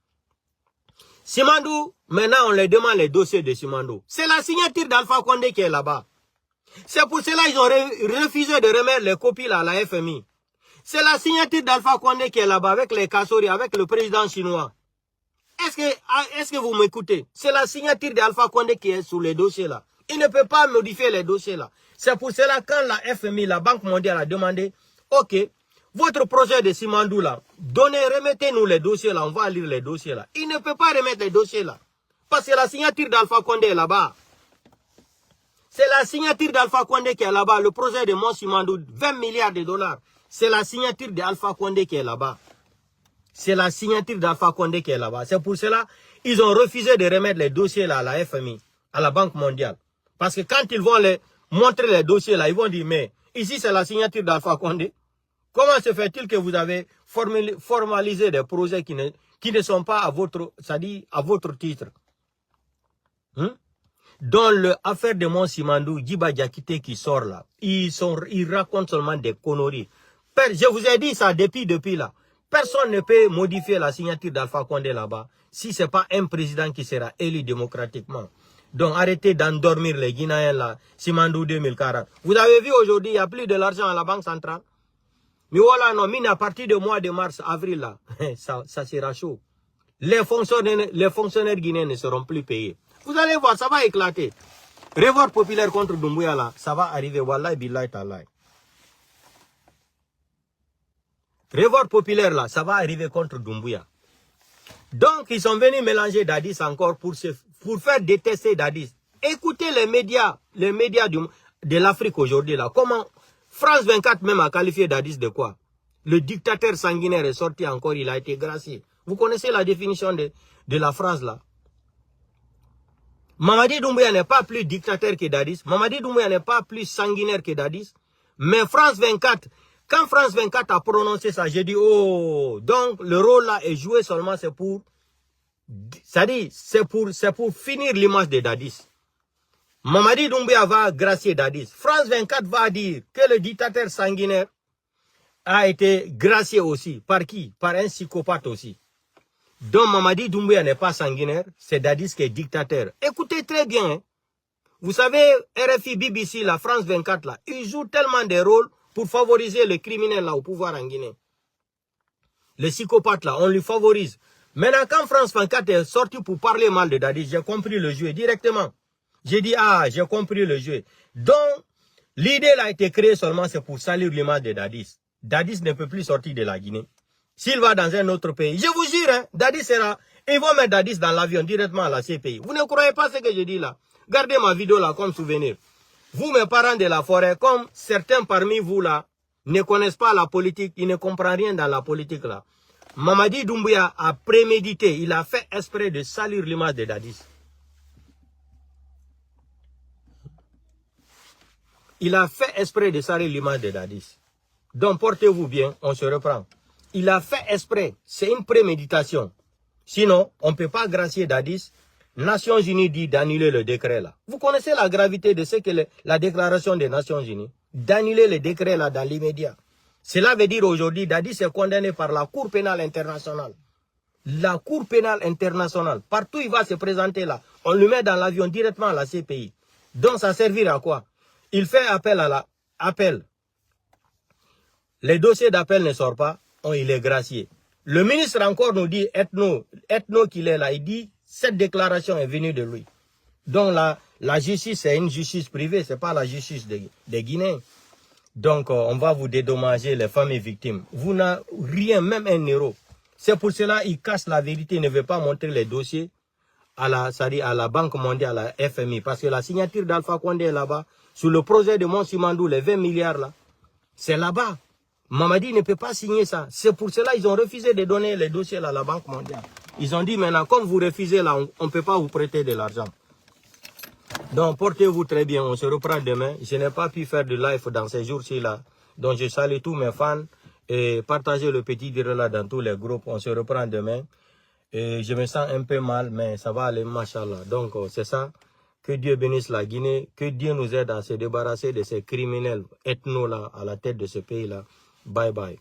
Simandou, maintenant on les demande les dossiers de Simandou. C'est la signature d'Alpha Condé qui est là-bas. C'est pour cela qu'ils ont refusé de remettre les copies là à la FMI. C'est la signature d'Alpha Condé qui est là-bas avec les Kassori, avec le président chinois. Est-ce que vous m'écoutez? C'est la signature d'Alpha Condé qui est sur les dossiers là. Il ne peut pas modifier les dossiers là. C'est pour cela quand la FMI, la Banque mondiale a demandé, ok, votre projet de Simandou là, remettez-nous les dossiers là, on va lire les dossiers là. Il ne peut pas remettre les dossiers là. Parce que la signature d'Alpha Condé est là-bas. C'est la signature d'Alpha Condé qui est là-bas. Le projet de Mont Simandou, 20 milliards de dollars. C'est la signature d'Alpha Condé qui est là-bas. C'est la signature d'Alpha Condé qui est là-bas. C'est pour cela ils ont refusé de remettre les dossiers là à la FMI, à la Banque mondiale. Parce que quand ils vont les montrer les dossiers là, ils vont dire, mais ici c'est la signature d'Alpha Condé. Comment se fait-il que vous avez formalisé des projets qui ne sont pas à votre, c'est-à-dire à votre titre? Dans l'affaire de Mont Simandou, Djiba Diakité qui sort là, ils racontent seulement des conneries. Je vous ai dit ça depuis là. Personne ne peut modifier la signature d'Alpha Condé là-bas si ce n'est pas un président qui sera élu démocratiquement. Donc arrêtez d'endormir les Guinéens là, Simandou 2040. Vous avez vu aujourd'hui, il n'y a plus de l'argent à la Banque centrale. Mais voilà, non, mais à partir du mois de mars, avril là, ça sera chaud. Les fonctionnaires guinéens ne seront plus payés. Vous allez voir, ça va éclater. Révolte populaire contre Doumbouya là, ça va arriver. Wallahi billahi ta'ala. Révolte populaire là, ça va arriver contre Doumbouya. Donc ils sont venus mélanger Dadis encore pour faire détester Dadis. Écoutez les médias de l'Afrique aujourd'hui là. Comment France 24 même a qualifié Dadis de quoi? Le dictateur sanguinaire est sorti encore, il a été gracié. Vous connaissez la définition de la phrase là? Mamadi Doumbouya n'est pas plus dictateur que Dadis. Mamadi Doumbouya n'est pas plus sanguinaire que Dadis. Mais France 24, quand France 24 a prononcé ça, j'ai dit, oh, donc le rôle là est joué seulement, c'est pour finir l'image de Dadis. Mamadi Doumbouya va gracier Dadis. France 24 va dire que le dictateur sanguinaire a été gracié aussi. Par qui? Par un psychopathe aussi. Donc Mamadi Doumbouya n'est pas sanguinaire, c'est Dadis qui est dictateur. Écoutez très bien, hein. Vous savez, RFI, BBC, la France 24, là, ils jouent tellement de rôles pour favoriser les criminels là au pouvoir en Guinée. Les psychopathes là, on les favorise. Maintenant, quand France 24 est sorti pour parler mal de Dadis, j'ai compris le jeu directement. J'ai dit, ah, j'ai compris le jeu. Donc, l'idée là a été créée seulement, c'est pour salir l'image de Dadis. Dadis ne peut plus sortir de la Guinée. S'il va dans un autre pays, je vous jure, hein, Dadis sera... Ils vont mettre Dadis dans l'avion directement à la CPI. Vous ne croyez pas ce que je dis là? Gardez ma vidéo là comme souvenir. Vous, mes parents de la forêt, comme certains parmi vous là, ne connaissent pas la politique, ils ne comprennent rien dans la politique là. Mamadi Doumbouya a prémédité, il a fait exprès de salir l'image de Dadis. Il a fait exprès de salir l'image de Dadis. Donc portez-vous bien, on se reprend. Il a fait exprès, c'est une préméditation. Sinon, on ne peut pas gracier Dadis. Nations Unies dit d'annuler le décret là. Vous connaissez la gravité de ce que la déclaration des Nations Unies? D'annuler le décret là dans l'immédiat. Cela veut dire aujourd'hui, Dadis est condamné par la Cour pénale internationale. La Cour pénale internationale, partout il va se présenter là, on le met dans l'avion directement à la CPI. Donc ça servira à quoi? Il fait appel à appel. Les dossiers d'appel ne sortent pas, il est gracié. Le ministre encore nous dit, ethno qu'il est là, il dit, cette déclaration est venue de lui. Donc la justice, c'est une justice privée, ce n'est pas la justice des Guinéens. Donc on va vous dédommager les familles victimes. Vous n'avez rien, même un euro. C'est pour cela qu'il cache la vérité, il ne veut pas montrer les dossiers à la Banque mondiale, à la FMI. Parce que la signature d'Alpha Condé est là-bas. Sur le projet de Mont Simandou, les 20 milliards là, c'est là-bas. Mamadi ne peut pas signer ça. C'est pour cela qu'ils ont refusé de donner les dossiers à la Banque mondiale. Ils ont dit maintenant, comme vous refusez là, on ne peut pas vous prêter de l'argent. Donc, portez-vous très bien. On se reprend demain. Je n'ai pas pu faire de live dans ces jours-ci là. Donc, je salue tous mes fans et partagez le petit dire là dans tous les groupes. On se reprend demain. Et je me sens un peu mal, mais ça va aller, machallah. Donc, c'est ça. Que Dieu bénisse la Guinée. Que Dieu nous aide à se débarrasser de ces criminels ethnos là à la tête de ce pays là. Bye bye.